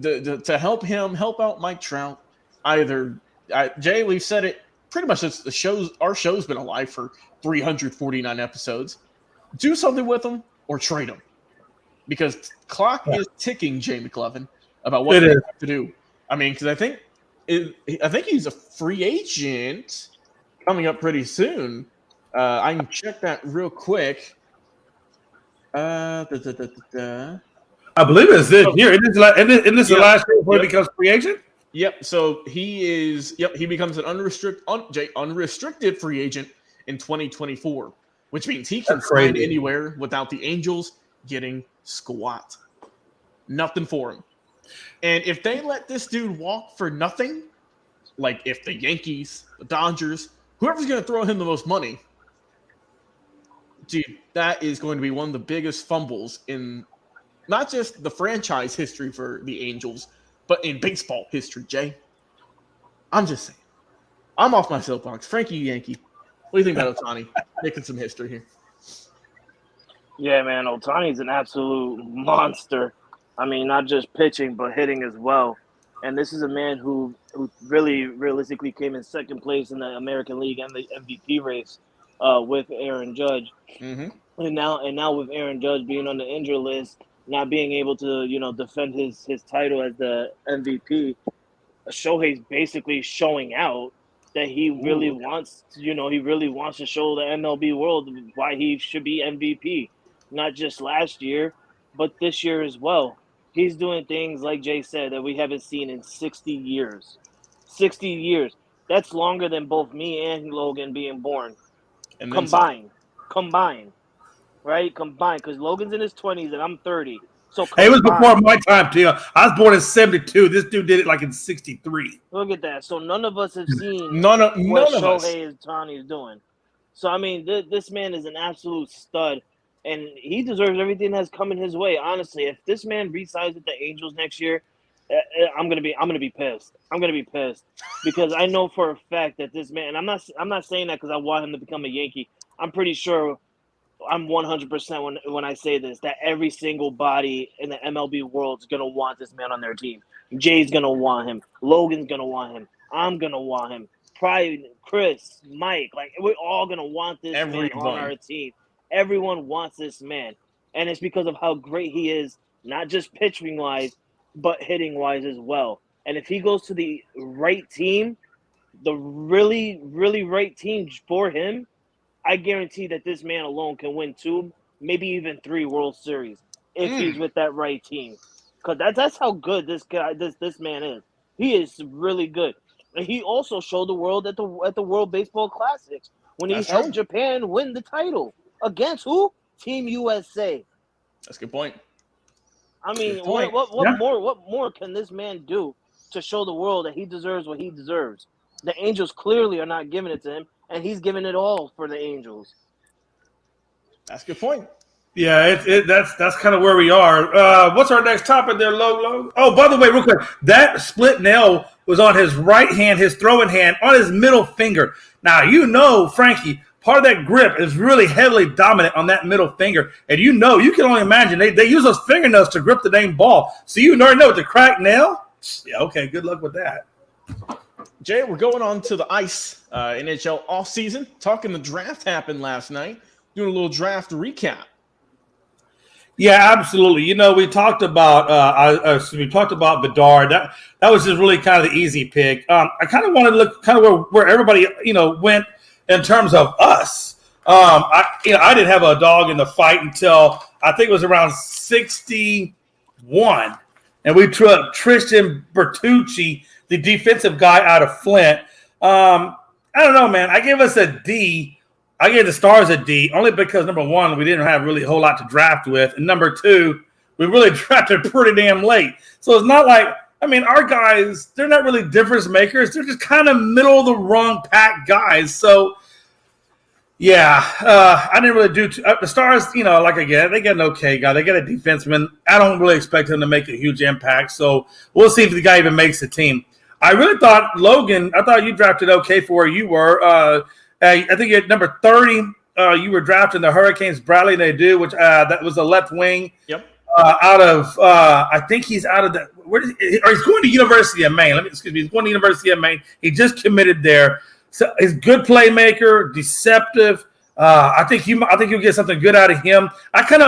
Speaker 3: to help out Mike Trout. Jay, we've said it pretty much since our show's been alive for 349 episodes. Do something with him or trade him, because clock is ticking, Jay McLovin, about what they have to do. I mean, because I think I think he's a free agent coming up pretty soon. I can check that real quick.
Speaker 2: I believe it's this year. Isn't this the last year before he becomes free agent?
Speaker 3: Yep. So he is. Yep. He becomes an unrestricted free agent in 2024, which means he can sign anywhere without the Angels getting squat. Nothing for him. And if they let this dude walk for nothing, like if the Yankees, the Dodgers, whoever's going to throw him the most money, dude, that is going to be one of the biggest fumbles in not just the franchise history for the Angels, but in baseball history, Jay. I'm just saying. I'm off my soapbox. Frankie Yankee, what do you think about Ohtani making some history here?
Speaker 4: Yeah, man, Ohtani's an absolute monster. I mean, not just pitching, but hitting as well. And this is a man who really realistically came in second place in the American League and the MVP race with Aaron Judge.
Speaker 3: Mm-hmm.
Speaker 4: And now with Aaron Judge being on the injury list, not being able to, defend his title as the MVP, Shohei's basically showing out that he really wants to show the MLB world why he should be MVP, not just last year, but this year as well. He's doing things, like Jay said, that we haven't seen in 60 years. 60 years. That's longer than both me and Logan being born.
Speaker 3: And
Speaker 4: Combined. Right? Combined. Because Logan's in his 20s and I'm 30. So
Speaker 2: hey, it was before my time, too. I was born in 72. This dude did it like in 63.
Speaker 4: Look at that. So none of us have seen
Speaker 3: none of
Speaker 4: Shohei Ohtani is doing. So, I mean, this man is an absolute stud. And he deserves everything that's coming his way. Honestly, if this man re-signs with the Angels next year, I'm gonna be pissed. I'm gonna be pissed because I know for a fact that this man. I'm not saying that because I want him to become a Yankee. I'm pretty sure. I'm 100% when I say this that every single body in the MLB world is gonna want this man on their team. Jay's gonna want him. Logan's gonna want him. I'm gonna want him. Probably Chris, Mike, like we're all gonna want this man on our team. Everyone wants this man, and it's because of how great he is, not just pitching-wise, but hitting-wise as well. And if he goes to the right team, the really, really right team for him, I guarantee that this man alone can win 2, maybe even 3 World Series if he's with that right team. Because that's how good this man is. He is really good. And he also showed the world at the World Baseball Classics when he helped Japan win the title. Against who? Team USA.
Speaker 3: That's a good point.
Speaker 4: I mean, what more can this man do to show the world that he deserves what he deserves? The Angels clearly are not giving it to him, and he's giving it all for the Angels.
Speaker 3: That's a good point.
Speaker 2: Yeah, that's kind of where we are. What's our next topic there, Low? Oh, by the way, real quick, that split nail was on his right hand, his throwing hand, on his middle finger. Now, Frankie, part of that grip is really heavily dominant on that middle finger. And you can only imagine, they use those fingernails to grip the dang ball. So you already know, the cracked nail? Yeah, okay, good luck with that.
Speaker 3: Jay, we're going on to the ice NHL offseason. Talking the draft happened last night. Doing a little draft recap.
Speaker 2: Yeah, absolutely. We talked about Bedard. That was just really kind of the easy pick. I kind of wanted to look kind of where everybody went in terms of us. I didn't have a dog in the fight until I think it was around 61, and we took Tristan Bertucci, the defensive guy out of Flint. I don't know, man. I gave us a D. I gave the Stars a D only because, number one, we didn't have really a whole lot to draft with. And number two, we really drafted pretty damn late. So it's not like, our guys, they're not really difference makers. They're just kind of middle of the rung pack guys. So, yeah, I didn't really do the Stars, they got an okay guy. They got a defenseman. I don't really expect him to make a huge impact. So we'll see if the guy even makes the team. I really thought, Logan, you drafted okay for where you were. I think at number 30, you were drafting the Hurricanes, Bradley Nadeau, which that was a left wing.
Speaker 3: Yep.
Speaker 2: I think he's out of he's going to University of Maine. He's going to University of Maine. He just committed there. So he's a good playmaker, deceptive. I think you'll get something good out of him. I kind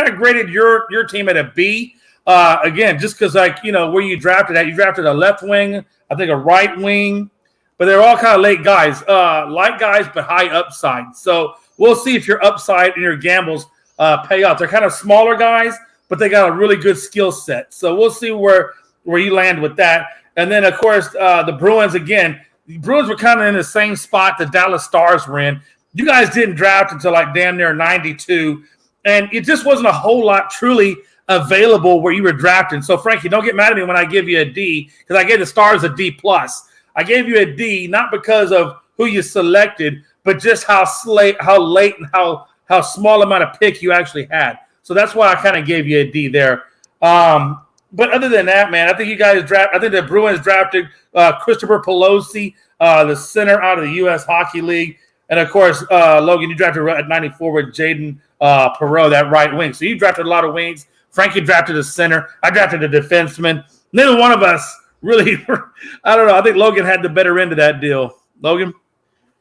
Speaker 2: of graded your team at a B. Again, just because where you drafted a left wing, I think a right wing, but they're all kind of late guys, light guys, but high upside. So we'll see if your upside and your gambles pay off. They're kind of smaller guys, but they got a really good skill set. So we'll see where you land with that. And then, of course, the Bruins, again, the Bruins were kind of in the same spot the Dallas Stars were in. You guys didn't draft until like damn near 92, and it just wasn't a whole lot truly available where you were drafting. So, Frankie, don't get mad at me when I give you a D, because I gave the Stars a D+. I gave you a D not because of who you selected, but just how late and how small amount of pick you actually had. So that's why I kind of gave you a D there. But other than that, man, I think the Bruins drafted Christopher Pelosi, the center out of the U.S. Hockey League. And, of course, Logan, you drafted at 94 with Jaden Perreault, that right wing. So you drafted a lot of wings. Frankie drafted a center. I drafted a defenseman. Neither one of us really, I don't know. I think Logan had the better end of that deal. Logan?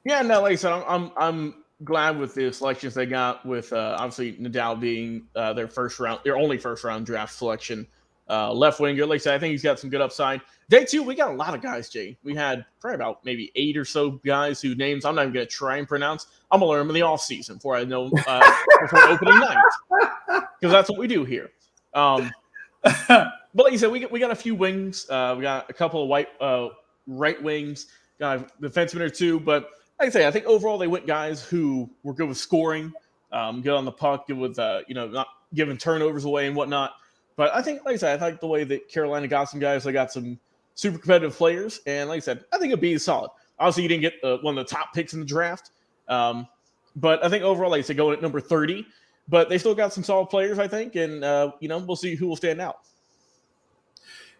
Speaker 3: Yeah, no, like I said, I'm glad with the selections they got with obviously Nadal being their only first round draft selection. Left winger, like I said, I think he's got some good upside. Day 2, we got a lot of guys, Jay. We had probably about maybe 8 or so guys whose names I'm not even going to try and pronounce. I'm going to learn them in the offseason before I know before opening night, because that's what we do here. But like you said, we got a few wings. We got a couple of right wings, got a defenseman or two. But like I say, I think overall they went guys who were good with scoring, good on the puck, good with not giving turnovers away and whatnot. But I think, like I said, I like the way that Carolina got some guys. They got some super competitive players. And like I said, I think a B is solid. Obviously, you didn't get one of the top picks in the draft. But I think overall, like I said, going at number 30. But they still got some solid players, I think. And, we'll see who will stand out.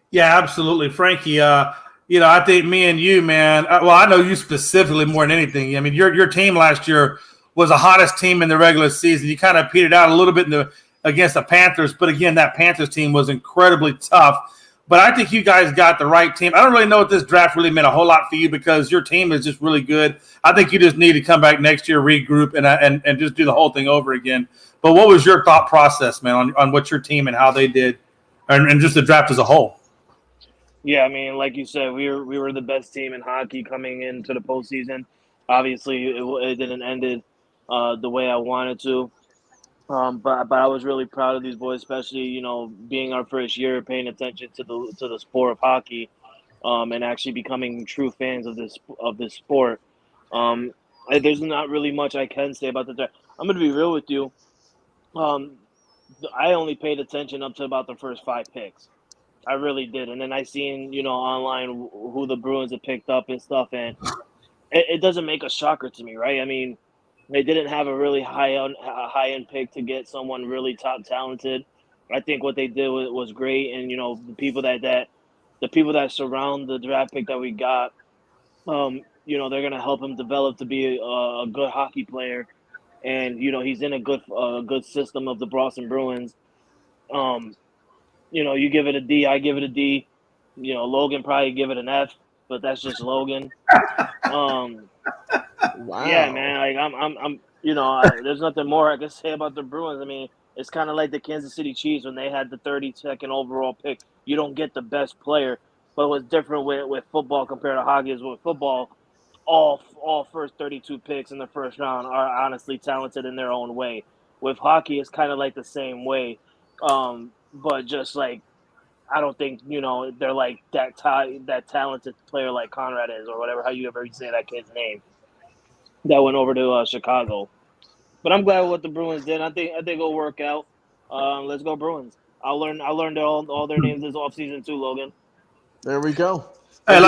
Speaker 2: Yeah, absolutely. Frankie, I think me and you, man, I know you specifically more than anything. I mean, your team last year was the hottest team in the regular season. You kind of petered out a little bit against the Panthers, but again, that Panthers team was incredibly tough. But I think you guys got the right team. I don't really know if this draft really meant a whole lot for you because your team is just really good. I think you just need to come back next year, regroup, and just do the whole thing over again. But what was your thought process, man, on what your team and how they did, and just the draft as a whole?
Speaker 4: Yeah, I mean, like you said, we were the best team in hockey coming into the postseason. Obviously, it didn't end the way I wanted to. But I was really proud of these boys, especially being our first year, paying attention to the sport of hockey, and actually becoming true fans of this sport. There's not really much I can say about the draft. I'm gonna be real with you. I only paid attention up to about the first 5 picks. I really did, and then I seen online who the Bruins had picked up and stuff, and it doesn't make a shocker to me, right? I mean, they didn't have a really high end pick to get someone really top talented. I think what they did was great, and the people that surround the draft pick that we got, they're gonna help him develop to be a good hockey player, and he's in a good system of the Boston Bruins. You give it a D, I give it a D. Logan probably give it an F, but that's just Logan.
Speaker 3: Wow.
Speaker 4: Yeah, man. Like there's nothing more I can say about the Bruins. I mean, it's kind of like the Kansas City Chiefs when they had the 32nd overall pick. You don't get the best player, but what's different with football compared to hockey is with football, all first 32 picks in the first round are honestly talented in their own way. With hockey, it's kind of like the same way, but just like I don't think they're like that talented player like Conrad is or whatever. How you ever say that kid's name? That went over to Chicago. But I'm glad with what the Bruins did. I think it'll work out. Let's go Bruins. I'll learn all their names this offseason too, Logan.
Speaker 3: There we go.
Speaker 2: Hey,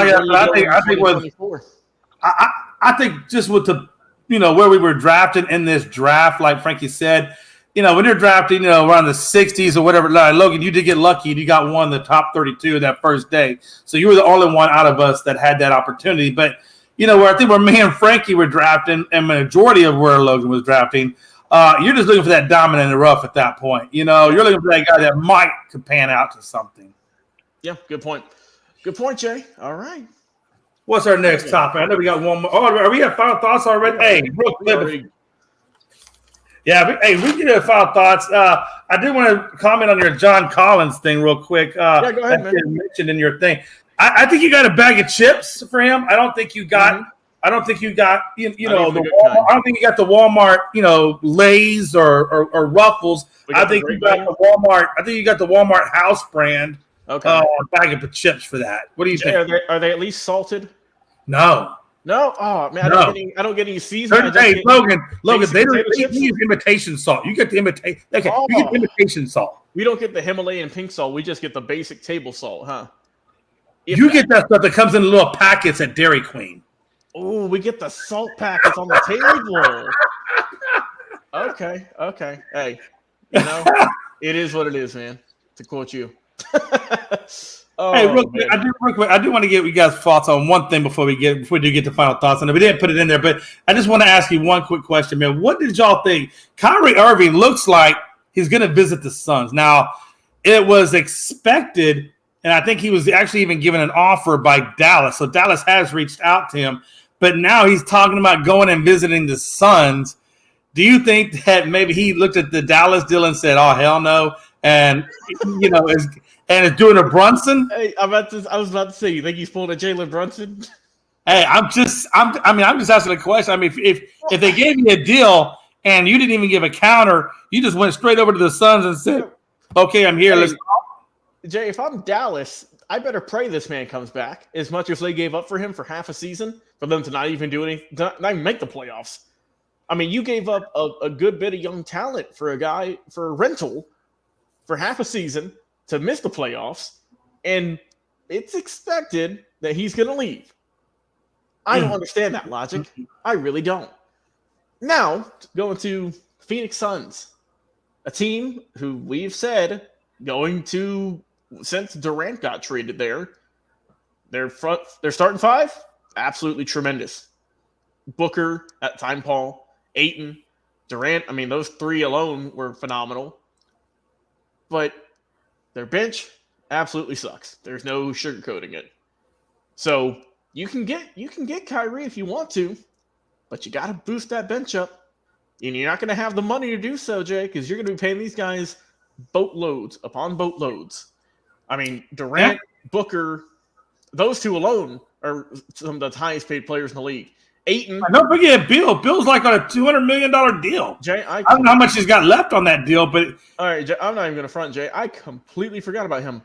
Speaker 2: I think just with the where we were drafted in this draft, like Frankie said, when you're drafting, around the 60s or whatever, like, Logan, you did get lucky and you got one of the top 32 that first day. So you were the only one out of us that had that opportunity. But where me and Frankie were drafting, and majority of where Logan was drafting, you're just looking for that diamond in the rough at that point. You're looking for that guy that could pan out to something.
Speaker 3: Yeah, good point. Good point, Jay. All right.
Speaker 2: What's our next topic? I know we got one more. Oh, are we at final thoughts already? Hey, real quick. Yeah, we get final thoughts. I did want to comment on your John Collins thing real quick.
Speaker 3: Go ahead, man.
Speaker 2: That you mentioned in your thing. I think you got a bag of chips for him. I don't think you got.
Speaker 3: Mm-hmm.
Speaker 2: I don't think you got. You know,
Speaker 3: the
Speaker 2: I don't think you got the Walmart. You know, Lay's or Ruffles. I think you got the Walmart. I think you got the Walmart house brand.
Speaker 3: Okay.
Speaker 2: Bag of chips for that. What do you think?
Speaker 3: Are they at least salted?
Speaker 2: No.
Speaker 3: No. Oh man,
Speaker 2: No.
Speaker 3: I don't get any seasoning.
Speaker 2: Hey, Logan, they use imitation salt. You get the imitation. Okay, you get imitation salt.
Speaker 3: We don't get the Himalayan pink salt. We just get the basic table salt, huh?
Speaker 2: You get that stuff that comes in little packets at Dairy Queen.
Speaker 3: Oh, we get the salt packets on the table. Okay. Hey, you know, it is what it is, man. To quote you.
Speaker 2: Hey, real quick, I do want to get you guys' thoughts on one thing before we do get the final thoughts on it. We didn't put it in there, but I just want to ask you one quick question, man. What did y'all think? Kyrie Irving looks like he's going to visit the Suns. Now, it was expected, and I think he was actually even given an offer by Dallas. So Dallas has reached out to him, but now he's talking about going and visiting the Suns. Do you think that maybe he looked at the Dallas deal and said, "Oh, hell no," and you know is doing a Brunson?
Speaker 3: Hey, I was about to say, you think he's pulling a Jalen Brunson?
Speaker 2: Hey, I'm just asking a question. I mean, if they gave you a deal and you didn't even give a counter, you just went straight over to the Suns and said, "Okay, I'm here."
Speaker 3: Hey,
Speaker 2: let's go.
Speaker 3: Jay, if I'm Dallas, I better pray this man comes back. As much as they gave up for him for half a season, for them to not even do anything, not even make the playoffs. I mean, you gave up a good bit of young talent for a guy for a rental for half a season to miss the playoffs, and it's expected that he's going to leave. I don't understand that logic. I really don't. Now, going to Phoenix Suns, a team who we've said since Durant got traded there, their starting five, absolutely tremendous. Booker, at time Paul, Ayton, Durant, I mean, those three alone were phenomenal. But their bench absolutely sucks. There's no sugarcoating it. So you can get Kyrie if you want to, but you got to boost that bench up. And you're not going to have the money to do so, Jay, because you're going to be paying these guys boatloads upon boatloads. I mean, Durant, Booker, those two alone are some of the highest paid players in the league. Ayton.
Speaker 2: Don't forget Bill. Bill's like on a $200 million deal.
Speaker 3: Jay, I
Speaker 2: don't know how much he's got left on that deal, but
Speaker 3: all right, Jay, I'm not even going to front, Jay. I completely forgot about him.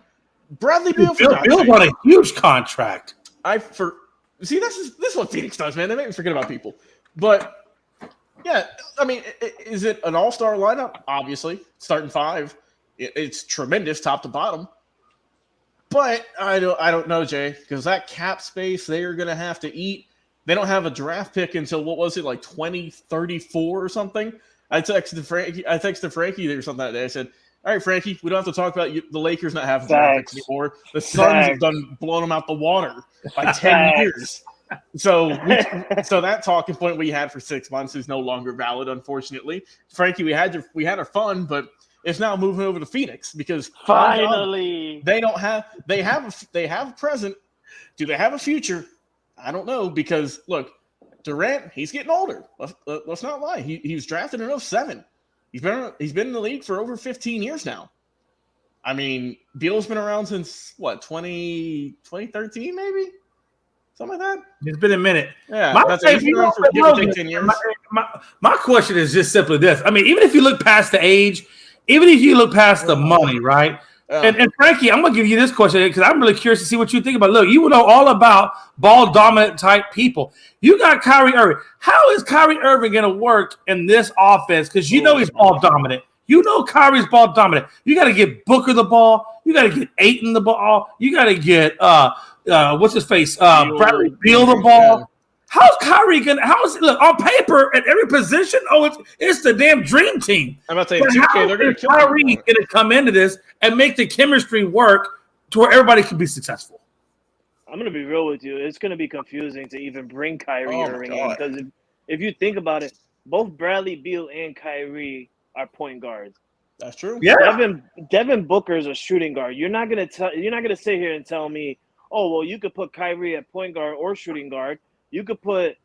Speaker 3: Bradley Beal.
Speaker 2: Bill's on a huge contract.
Speaker 3: See, this is what Phoenix does, man. They make me forget about people. But yeah, I mean, is it an all-star lineup? Obviously, starting five. It's tremendous, top to bottom. But I don't know, Jay, because that cap space they are going to have to eat. They don't have a draft pick until, what was it, like 2034 or something? I texted Frankie or something that day. I said, all right, Frankie, we don't have to talk about the Lakers not having draft picks anymore. The Suns have done blowing them out the water by 10 years. So that talking point we had for 6 months is no longer valid, unfortunately. Frankie, we had our fun, but it's now moving over to Phoenix because
Speaker 4: finally
Speaker 3: they have a present. Do they have a future? I don't know, because look, Durant, he's getting older. Let's not lie. He was drafted in 2007. He's been in the league for over 15 years now. I mean, Beal's been around since what, 2013 maybe? Something like that.
Speaker 2: It's been a minute.
Speaker 3: Yeah,
Speaker 2: my question is just simply this. I mean, even if you look past the age, even if you look past the money, right? And Frankie, I'm going to give you this question because I'm really curious to see what you think about. Look, you know all about ball dominant type people. You got Kyrie Irving. How is Kyrie Irving going to work in this offense? Because you know he's ball dominant. You know Kyrie's ball dominant. You got to get Booker the ball. You got to get Ayton the ball. You got to get what's his face? Bradley Beal the ball. Yeah. How's Kyrie going to – look, on paper, at every position, it's the damn dream team.
Speaker 3: I'm about to say, 2K, they're going to kill
Speaker 2: Kyrie going to come into this and make the chemistry work to where everybody can be successful?
Speaker 4: I'm going to be real with you. It's going to be confusing to even bring Kyrie Irving in because if you think about it, both Bradley Beal and Kyrie are point guards.
Speaker 3: That's true.
Speaker 2: Yeah.
Speaker 4: Devin Booker is a shooting guard. You're not going to sit here and tell me, oh, well, you could put Kyrie at point guard or shooting guard. You could put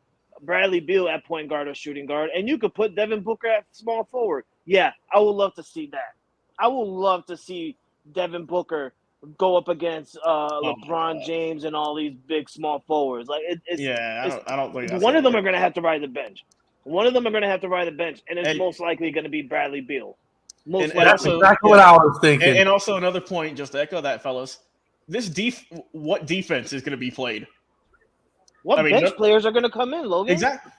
Speaker 4: Bradley Beal at point guard or shooting guard, and you could put Devin Booker at small forward. Yeah, I would love to see that. I would love to see Devin Booker go up against LeBron James and all these big small forwards. Like
Speaker 3: I don't think
Speaker 4: one of them are going to have to ride the bench. One of them are going to have to ride the bench, and it's most likely going to be Bradley Beal.
Speaker 2: That's exactly what I was thinking.
Speaker 3: And also another point, just to echo that, fellas. What defense is going to be played?
Speaker 4: What bench players are going to come in, Logan?
Speaker 3: Exactly.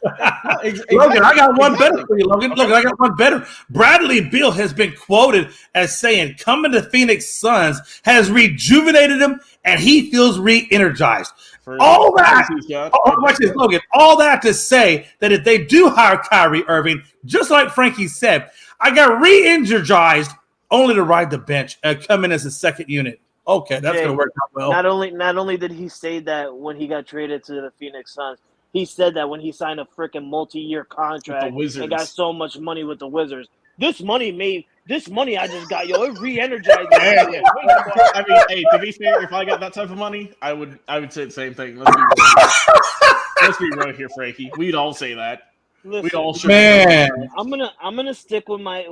Speaker 2: Logan, I got one better for you, Logan. Okay. Look, I got one better. Bradley Beal has been quoted as saying, coming to Phoenix Suns has rejuvenated him, and he feels re-energized. All that to say that if they do hire Kyrie Irving, just like Frankie said, I got re-energized only to ride the bench and come in as a second unit. Okay, that's going to work out well.
Speaker 4: Not only did he say that when he got traded to the Phoenix Suns, he said that when he signed a freaking multi-year contract and got so much money with the Wizards. This money I just got, it re-energized me.
Speaker 3: I mean, hey, to be fair, if I got that type of money, I would say the same thing. Let's be real here, Frankie. We'd all say that.
Speaker 4: Listen,
Speaker 3: we'd all should.
Speaker 2: Man,
Speaker 4: I'm gonna stick with my.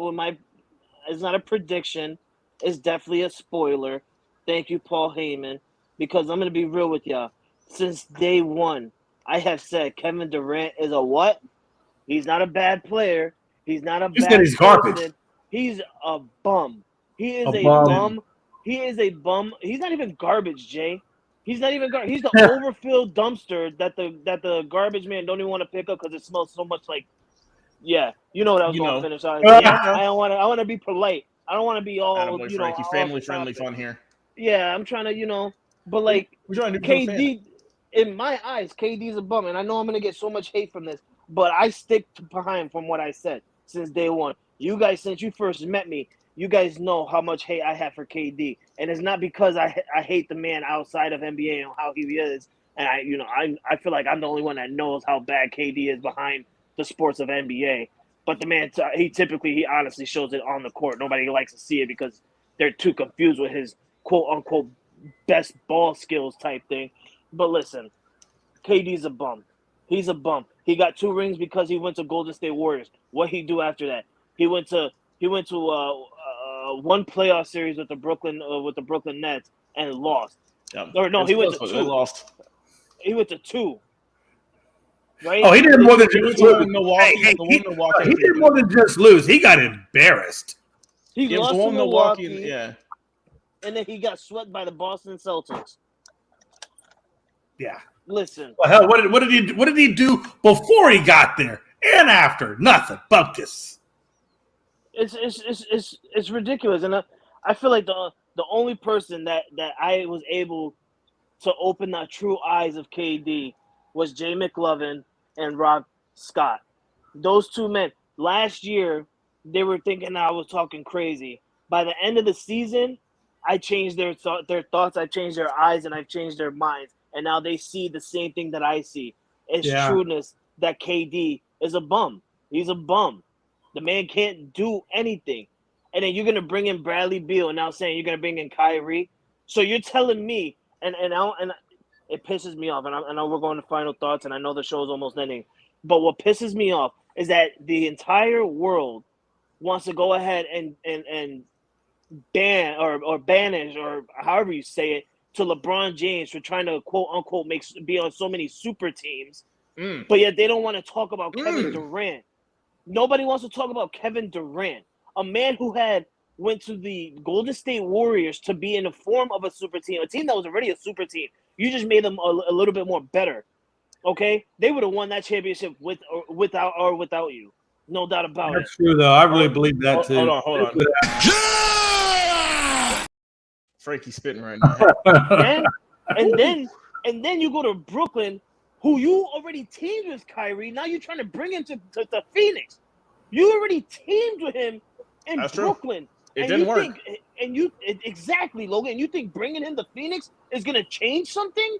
Speaker 4: It's not a prediction. It's definitely a spoiler. Thank you, Paul Heyman, because I'm going to be real with y'all. Since day one, I have said Kevin Durant is a what? He's not a bad player. He's not a bad
Speaker 2: he's garbage.
Speaker 4: He's a bum. He is a bum. He is a bum. He's not even garbage, Jay. He's not even garbage. He's the overfilled dumpster that the garbage man don't even want to pick up because it smells so much like. Yeah, you know what I was going to finish. I want to be polite. I don't want to be all
Speaker 3: Frankie, family friendly fun here.
Speaker 4: Yeah, I'm trying to, but like KD, in my eyes, KD's a bum, and I know I'm gonna get so much hate from this, but I stick behind from what I said since day one. You guys, since you first met me, you guys know how much hate I have for KD, and it's not because I hate the man outside of NBA and how he is, and I feel like I'm the only one that knows how bad KD is behind the sports of NBA. But the man, he honestly shows it on the court. Nobody likes to see it because they're too confused with his quote-unquote best ball skills type thing. But listen, KD's a bum. He's a bum. He got 2 rings because he went to Golden State Warriors. What he do after that? He went to one playoff series with the Brooklyn Nets and lost.
Speaker 3: Yeah.
Speaker 4: Or no, he went to 2.
Speaker 3: They lost.
Speaker 4: He went to 2. Right?
Speaker 2: Oh, he did more than just lose.
Speaker 3: He
Speaker 2: did more than just lose. He got embarrassed.
Speaker 4: He lost to Milwaukee.
Speaker 3: Yeah.
Speaker 4: And then he got swept by the Boston Celtics.
Speaker 2: Yeah.
Speaker 4: Listen.
Speaker 2: Well, hell, what did he do before he got there and after? Nothing. Buckus.
Speaker 4: It's ridiculous, and I feel like the only person that I was able to open the true eyes of KD was Jay McLovin and Rob Scott. Those 2 men. Last year, they were thinking I was talking crazy. By the end of the season, I changed their thoughts, I changed their eyes, and I've changed their minds. And now they see the same thing that I see. It's trueness that KD is a bum. He's a bum. The man can't do anything. And then you're going to bring in Bradley Beal and now saying you're going to bring in Kyrie. So you're telling me, and it pisses me off. And I know we're going to final thoughts, and I know the show's almost ending. But what pisses me off is that the entire world wants to go ahead and ban or banish or however you say it to LeBron James for trying to quote unquote be on so many super teams, but yet they don't want to talk about Kevin Durant. Nobody wants to talk about Kevin Durant, a man who went to the Golden State Warriors to be in the form of a super team, a team that was already a super team. You just made them a little bit more better. Okay, they would have won that championship without you. No doubt about it.
Speaker 2: That's true, though. I really believe that too.
Speaker 3: Hold on. Frankie's spitting right now.
Speaker 4: and then you go to Brooklyn, who you already teamed with Kyrie. Now you're trying to bring him to Phoenix. You already teamed with him in Brooklyn.
Speaker 3: It didn't work.
Speaker 4: Exactly, Logan. And you think bringing him to Phoenix is going to change something?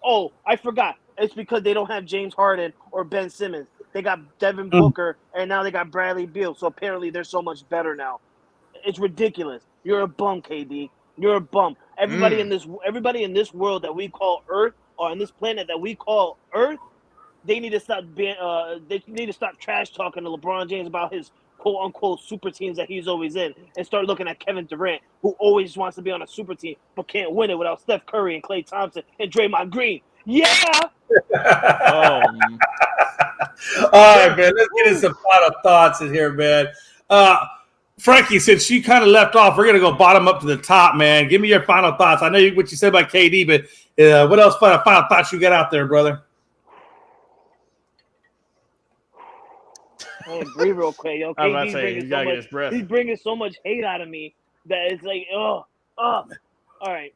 Speaker 4: Oh, I forgot. It's because they don't have James Harden or Ben Simmons. They got Devin Booker, and now they got Bradley Beal. So apparently they're so much better now. It's ridiculous. You're a bum, KD. You're a bum. Everybody in this world that we call Earth, or on this planet that we call Earth, they need to stop trash talking to LeBron James about his quote unquote super teams that he's always in, and start looking at Kevin Durant, who always wants to be on a super team but can't win it without Steph Curry and Klay Thompson and Draymond Green. Yeah.
Speaker 2: All right, man. Let's get into some final thoughts in here, man. Frankie, since you kind of left off, we're going to go bottom up to the top, man. Give me your final thoughts. I know what you said about KD, but what else final thoughts you got out there, brother?
Speaker 4: Hey, breathe real quick, yo.
Speaker 3: I was about to say, you gotta get his breath.
Speaker 4: He's bringing so much hate out of me that it's like, All right.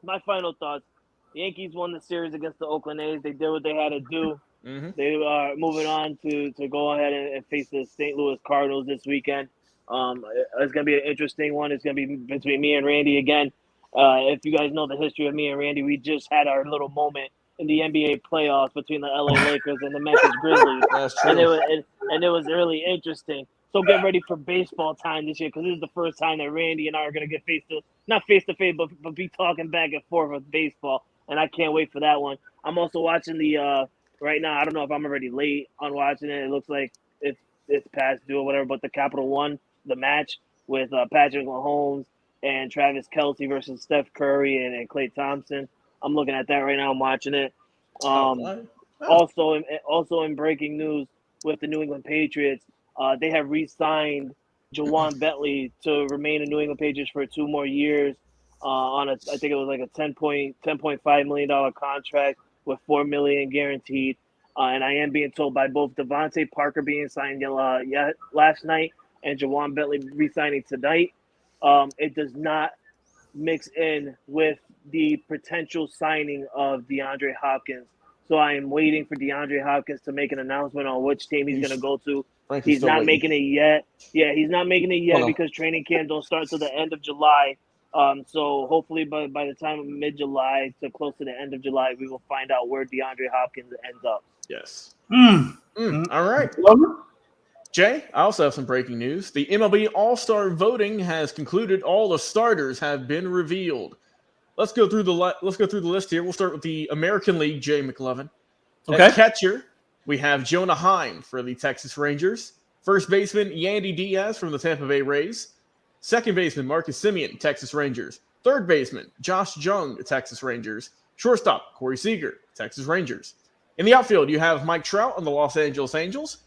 Speaker 4: My final thoughts. The Yankees won the series against the Oakland A's. They did what they had to do.
Speaker 3: Mm-hmm.
Speaker 4: They are moving on to go ahead and face the St. Louis Cardinals this weekend. It's going to be an interesting one. It's going to be between me and Randy again. If you guys know the history of me and Randy, we just had our little moment in the NBA playoffs between the LA Lakers and the Memphis Grizzlies.
Speaker 3: That's true.
Speaker 4: And it was really interesting. So get ready for baseball time this year, because this is the first time that Randy and I are going to get not face to face, but be talking back and forth with baseball. And I can't wait for that one. I'm also watching the right now. I don't know if I'm already late on watching it. It looks like it's past due or whatever. But the Capital One, the match with Patrick Mahomes and Travis Kelce versus Steph Curry and Klay Thompson. I'm looking at that right now. I'm watching it. Also in breaking news with the New England Patriots, they have re-signed Jawan Bentley to remain in New England Patriots for 2 more years on I think it was like a $10.5 million contract with $4 million guaranteed. And I am being told by both Devontae Parker being signed last night and Jawan Bentley re-signing tonight, it does not mix in with the potential signing of DeAndre Hopkins. So I am waiting for DeAndre Hopkins to make an announcement on which team he's going to go to. He's not making it yet. Yeah, he's not making it yet because training camp don't start till the end of July. So hopefully by the time of mid-July to close to the end of July, we will find out where DeAndre Hopkins ends up.
Speaker 3: Yes. All right. Jay, I also have some breaking news. The MLB All-Star voting has concluded. All the starters have been revealed. Let's go through the list here. We'll start with the American League, Jay McLovin.
Speaker 2: Okay.
Speaker 3: At catcher, we have Jonah Heim for the Texas Rangers. First baseman, Yandy Diaz from the Tampa Bay Rays. Second baseman, Marcus Semien, Texas Rangers. Third baseman, Josh Jung, Texas Rangers. Shortstop, Corey Seager, Texas Rangers. In the outfield, you have Mike Trout on the Los Angeles Angels.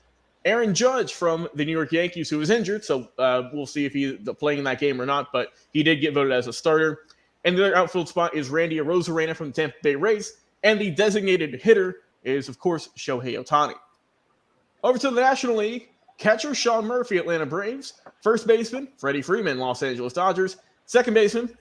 Speaker 3: Aaron Judge from the New York Yankees, who was injured, so we'll see if he's playing in that game or not, but he did get voted as a starter. And the other outfield spot is Randy Arozarena from the Tampa Bay Rays. And the designated hitter is, of course, Shohei Ohtani. Over to the National League, catcher Sean Murphy, Atlanta Braves. First baseman, Freddie Freeman, Los Angeles Dodgers. Second baseman,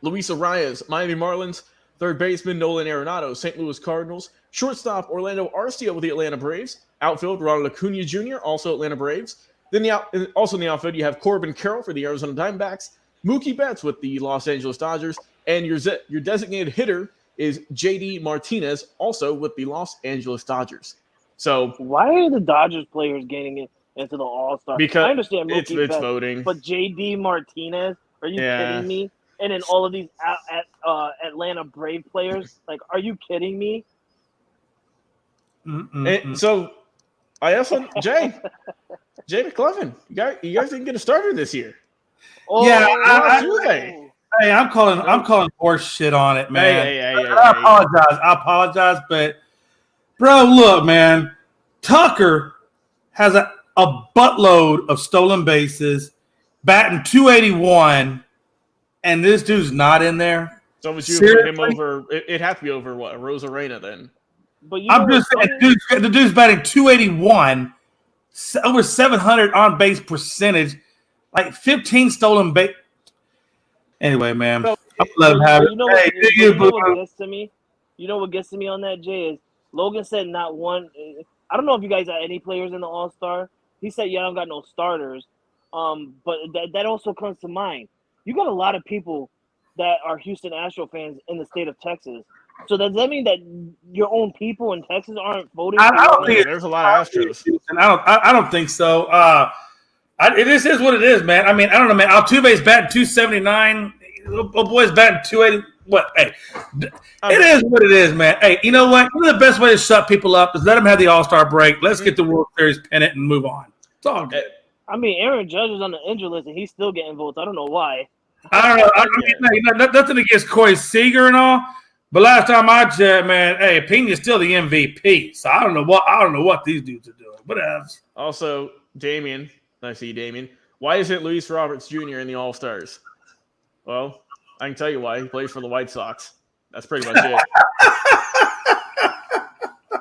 Speaker 3: Luis Arias, Miami Marlins. Third baseman, Nolan Arenado, St. Louis Cardinals. Shortstop, Orlando Arcia with the Atlanta Braves. Outfield, Ronald Acuna Jr., also Atlanta Braves. Then also in the outfield, you have Corbin Carroll for the Arizona Diamondbacks. Mookie Betts with the Los Angeles Dodgers. And your designated hitter is J.D. Martinez, also with the Los Angeles Dodgers. So
Speaker 4: why are the Dodgers players getting into the All-Star?
Speaker 3: Because
Speaker 4: I understand Mookie
Speaker 3: it's
Speaker 4: Betts,
Speaker 3: voting.
Speaker 4: But J.D. Martinez, are you kidding me? And then all of these Atlanta Brave players, like, are you kidding me?
Speaker 3: So I asked Jay McLovin, you guys didn't get a starter this year.
Speaker 4: Oh,
Speaker 2: yeah,
Speaker 4: hey,
Speaker 2: I'm calling horse shit on it, man.
Speaker 3: Hey,
Speaker 2: I apologize, but bro, look, man, Tucker has a buttload of stolen bases, batting .281, and this dude's not in there.
Speaker 3: So would you put him over? It'd have to be over what, Arozarena then?
Speaker 4: But
Speaker 2: I'm just saying, the dude's batting .281, over 700 on base percentage, like 15 stolen base. Anyway, man,
Speaker 4: so,
Speaker 2: I'm let him have it.
Speaker 4: You know what gets to me? You know what gets to me on that, Jay, is Logan said not one. I don't know if you guys got any players in the All-Star. He said, yeah, I don't got no starters. But that also comes to mind. You got a lot of people that are Houston Astro fans in the state of Texas. So does that mean that your own people in Texas aren't voting?
Speaker 2: I don't think
Speaker 3: there's a lot of Astros.
Speaker 2: I don't think so. This is what it is, man. I mean, I don't know, man. Altuve's batting .279. Little boy's batting .280. What? Hey, it is what it is, man. Hey, you know what? One of the best ways to shut people up is let them have the All-Star break. Let's get the World Series pennant and move on. It's all good.
Speaker 4: I mean, Aaron Judge is on the injury list and he's still getting votes. I don't know why.
Speaker 2: I don't know. I mean, nothing against Corey Seager and all, but last time I checked, man, hey, Pena's still the MVP. So I don't know what these dudes are doing. Whatever.
Speaker 3: Also, Damien, I see Damien. Why isn't Luis Roberts Jr. in the All Stars? Well, I can tell you why. He plays for the White Sox. That's pretty much it.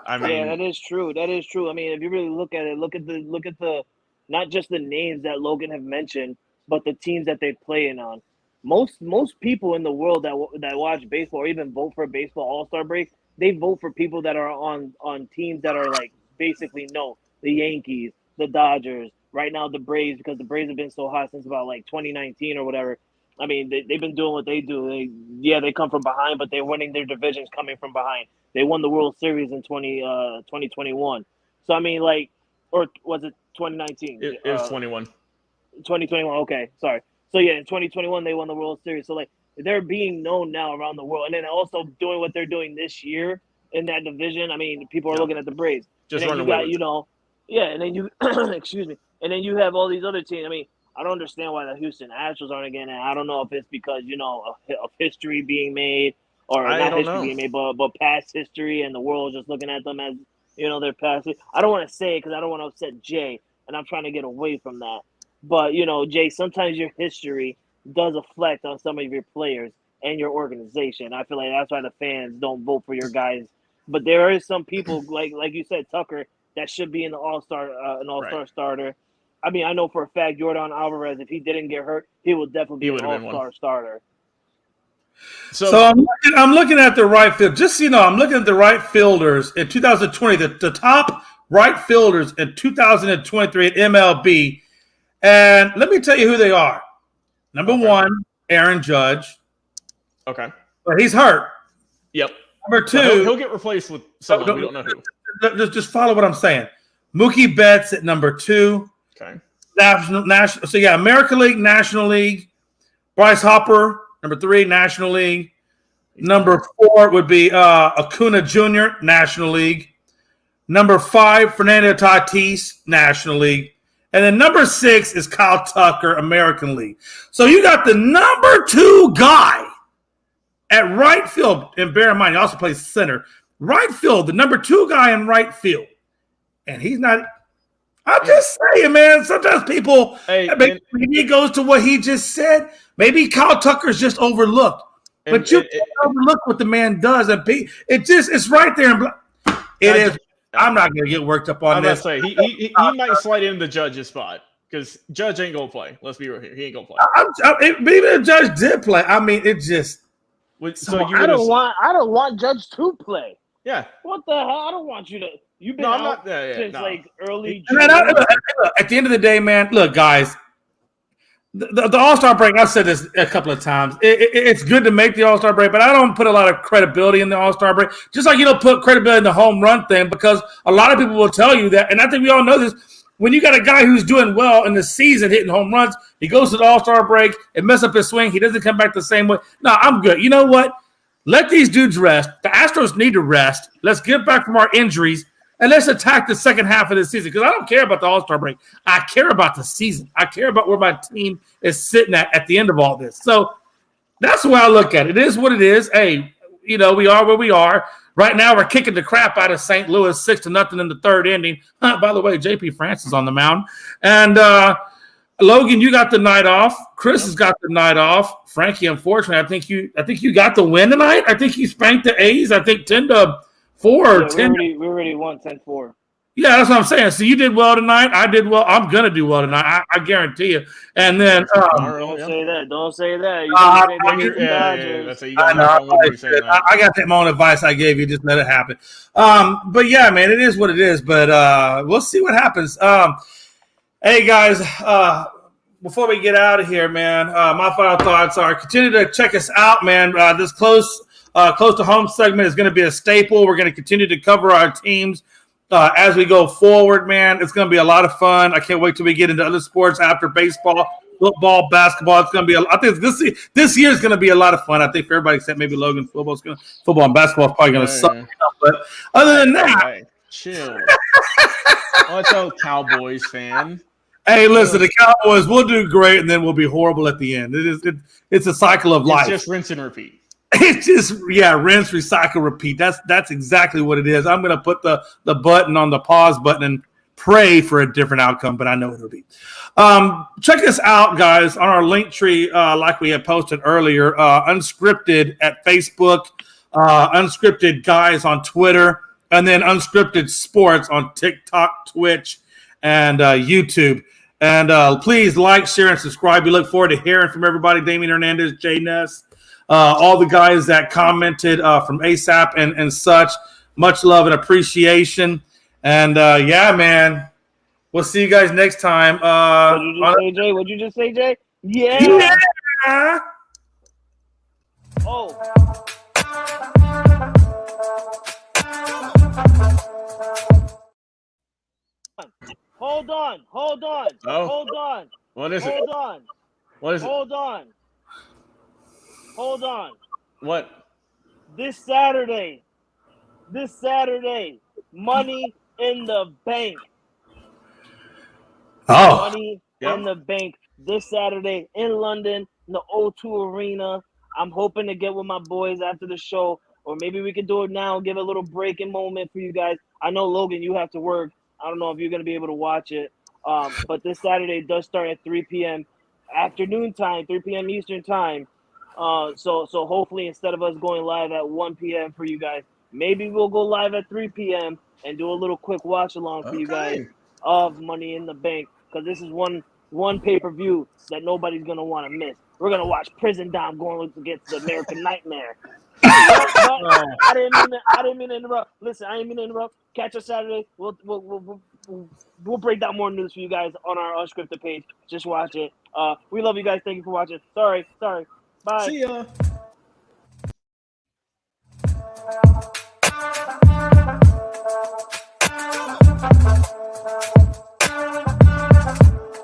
Speaker 3: I mean,
Speaker 4: yeah, that is true. That is true. I mean, if you really look at it, look at the not just the names that Logan have mentioned, but the teams that they're playing on. Most people in the world that watch baseball or even vote for a baseball All-Star break, they vote for people that are on teams that are like basically the Yankees, the Dodgers, right now the Braves, because the Braves have been so hot since about like 2019 or whatever. I mean, they've been doing what they do. They come from behind, but they're winning their divisions coming from behind. They won the World Series in 2021. So, I mean, like, or was it 2019?
Speaker 3: It was 21.
Speaker 4: 2021, okay, sorry. So, yeah, in 2021, they won the World Series. So, like, they're being known now around the world. And then also doing what they're doing this year in that division. I mean, people are looking at the Braves.
Speaker 3: Just
Speaker 4: and
Speaker 3: run
Speaker 4: then
Speaker 3: away.
Speaker 4: And then you, excuse me. And then you have all these other teams. I mean, I don't understand why the Houston Astros aren't getting it. I don't know if it's because, of history being made or not history being made, but past history and the world just looking at them as, their past. I don't want to say it because I don't want to upset Jay, and I'm trying to get away from that. But, Jay, sometimes your history does reflect on some of your players and your organization. I feel like that's why the fans don't vote for your guys. But there is some people, like you said, Tucker, that should be in the All-Star starter. I mean, I know for a fact Jordan Alvarez, if he didn't get hurt, he would definitely be an All-Star starter.
Speaker 2: So I'm looking at the right field. Just so you know, I'm looking at the right fielders in 2020, the top right fielders in 2023 at MLB. And let me tell you who they are. Number one, Aaron Judge.
Speaker 3: Okay.
Speaker 2: But he's hurt.
Speaker 3: Yep.
Speaker 2: Number two.
Speaker 3: So he'll get replaced with someone we don't know who.
Speaker 2: Just follow what I'm saying. Mookie Betts at number 2.
Speaker 3: Okay.
Speaker 2: National. So, yeah, American League, National League. Bryce Harper, number 3, National League. Number 4 would be Acuna Jr., National League. Number 5, Fernando Tatis, National League. And then number 6 is Kyle Tucker, American League. So you got the number 2 guy at right field. And bear in mind, he also plays center. Right field, the number 2 guy in right field. And he's not – I'm just saying, man, sometimes people maybe it goes to what he just said. Maybe Kyle Tucker's just overlooked. But you can't overlook what the man does. It's right there. It is. I'm not going to get worked up on this.
Speaker 3: Say, he might slide into the Judge's spot because Judge ain't going to play. Let's be real here. He ain't going to play.
Speaker 2: Even if Judge did play, I mean, it just –
Speaker 4: I don't want Judge to play.
Speaker 3: Yeah.
Speaker 4: What the hell? I don't want you to – You've been out since like early June.
Speaker 2: At the end of the day, man, look, guys, the All-Star break, I've said this a couple of times, it's good to make the All-Star break, but I don't put a lot of credibility in the All-Star break, just like you don't put credibility in the home run thing, because a lot of people will tell you that, and I think we all know this, when you got a guy who's doing well in the season hitting home runs, he goes to the All-Star break, it messes up his swing, he doesn't come back the same way. No, I'm good. You know what? Let these dudes rest. The Astros need to rest. Let's get back from our injuries. And let's attack the second half of the season, because I don't care about the All-Star break. I care about the season. I care about where my team is sitting at the end of all this. So that's the way I look at it. It is what it is. Hey, we are where we are. Right now, we're kicking the crap out of St. Louis 6-0 in the third inning. By the way, J.P. Francis on the mound. And Logan, you got the night off. Chris has got the night off. Frankie, unfortunately, I think you got the win tonight. I think you spanked the A's. I think 10-4 or 10.
Speaker 4: We already won 10-4.
Speaker 2: Yeah, that's what I'm saying. So you did well tonight. I did well. I'm gonna do well tonight. I guarantee you. And then
Speaker 4: don't say that. Don't say that.
Speaker 2: I got to take my own advice I gave you. Just let it happen. But yeah, man, it is what it is. But we'll see what happens. Hey guys, before we get out of here, man, my final thoughts are: continue to check us out, man. This close to home segment is going to be a staple. We're going to continue to cover our teams as we go forward, man. It's going to be a lot of fun. I can't wait till we get into other sports after baseball, football, basketball. It's going to be. I think this year is going to be a lot of fun. I think for everybody except maybe Logan, football and basketball is probably going to suck. But other than that,
Speaker 3: chill. What's up, Cowboys fan?
Speaker 2: Hey, listen, the Cowboys will do great, and then we'll be horrible at the end. It's a cycle of life.
Speaker 3: It's just rinse and repeat.
Speaker 2: It's just rinse, recycle, repeat. That's exactly what it is. I'm going to put the button on the pause button and pray for a different outcome, but I know it'll be. Check this out, guys, on our link tree, like we had posted earlier. Unscripted at Facebook, Unscripted Guys on Twitter, and then Unscripted Sports on TikTok, Twitch, and YouTube. And please like, share, and subscribe. We look forward to hearing from everybody. Damian Hernandez, Jay Ness, all the guys that commented from ASAP and such. Much love and appreciation. And man, we'll see you guys next time.
Speaker 4: What'd you just say, Jay? Yeah. Oh. Hold on.
Speaker 3: Oh.
Speaker 4: Hold on.
Speaker 3: What is it?
Speaker 4: Hold on.
Speaker 3: What is it?
Speaker 4: Hold on.
Speaker 3: What?
Speaker 4: This Saturday, Money in the Bank.
Speaker 2: Oh.
Speaker 4: Money in the Bank this Saturday in London, in the O2 Arena. I'm hoping to get with my boys after the show, or maybe we can do it now, give a little breaking moment for you guys. I know, Logan, you have to work. I don't know if you're going to be able to watch it. But this Saturday does start at 3 p.m. afternoon time, 3 p.m. Eastern time. So hopefully instead of us going live at 1 p.m. for you guys, maybe we'll go live at 3 p.m. and do a little quick watch along for you guys of Money in the Bank, because this is one pay-per-view that nobody's going to want to miss. We're going to watch Prison Dom going against the American Nightmare. I didn't mean to interrupt. Listen, I didn't mean to interrupt. Catch us Saturday. We'll break down more news for you guys on our Unscripted page. Just watch it. We love you guys. Thank you for watching. Sorry. Bye.
Speaker 3: See ya.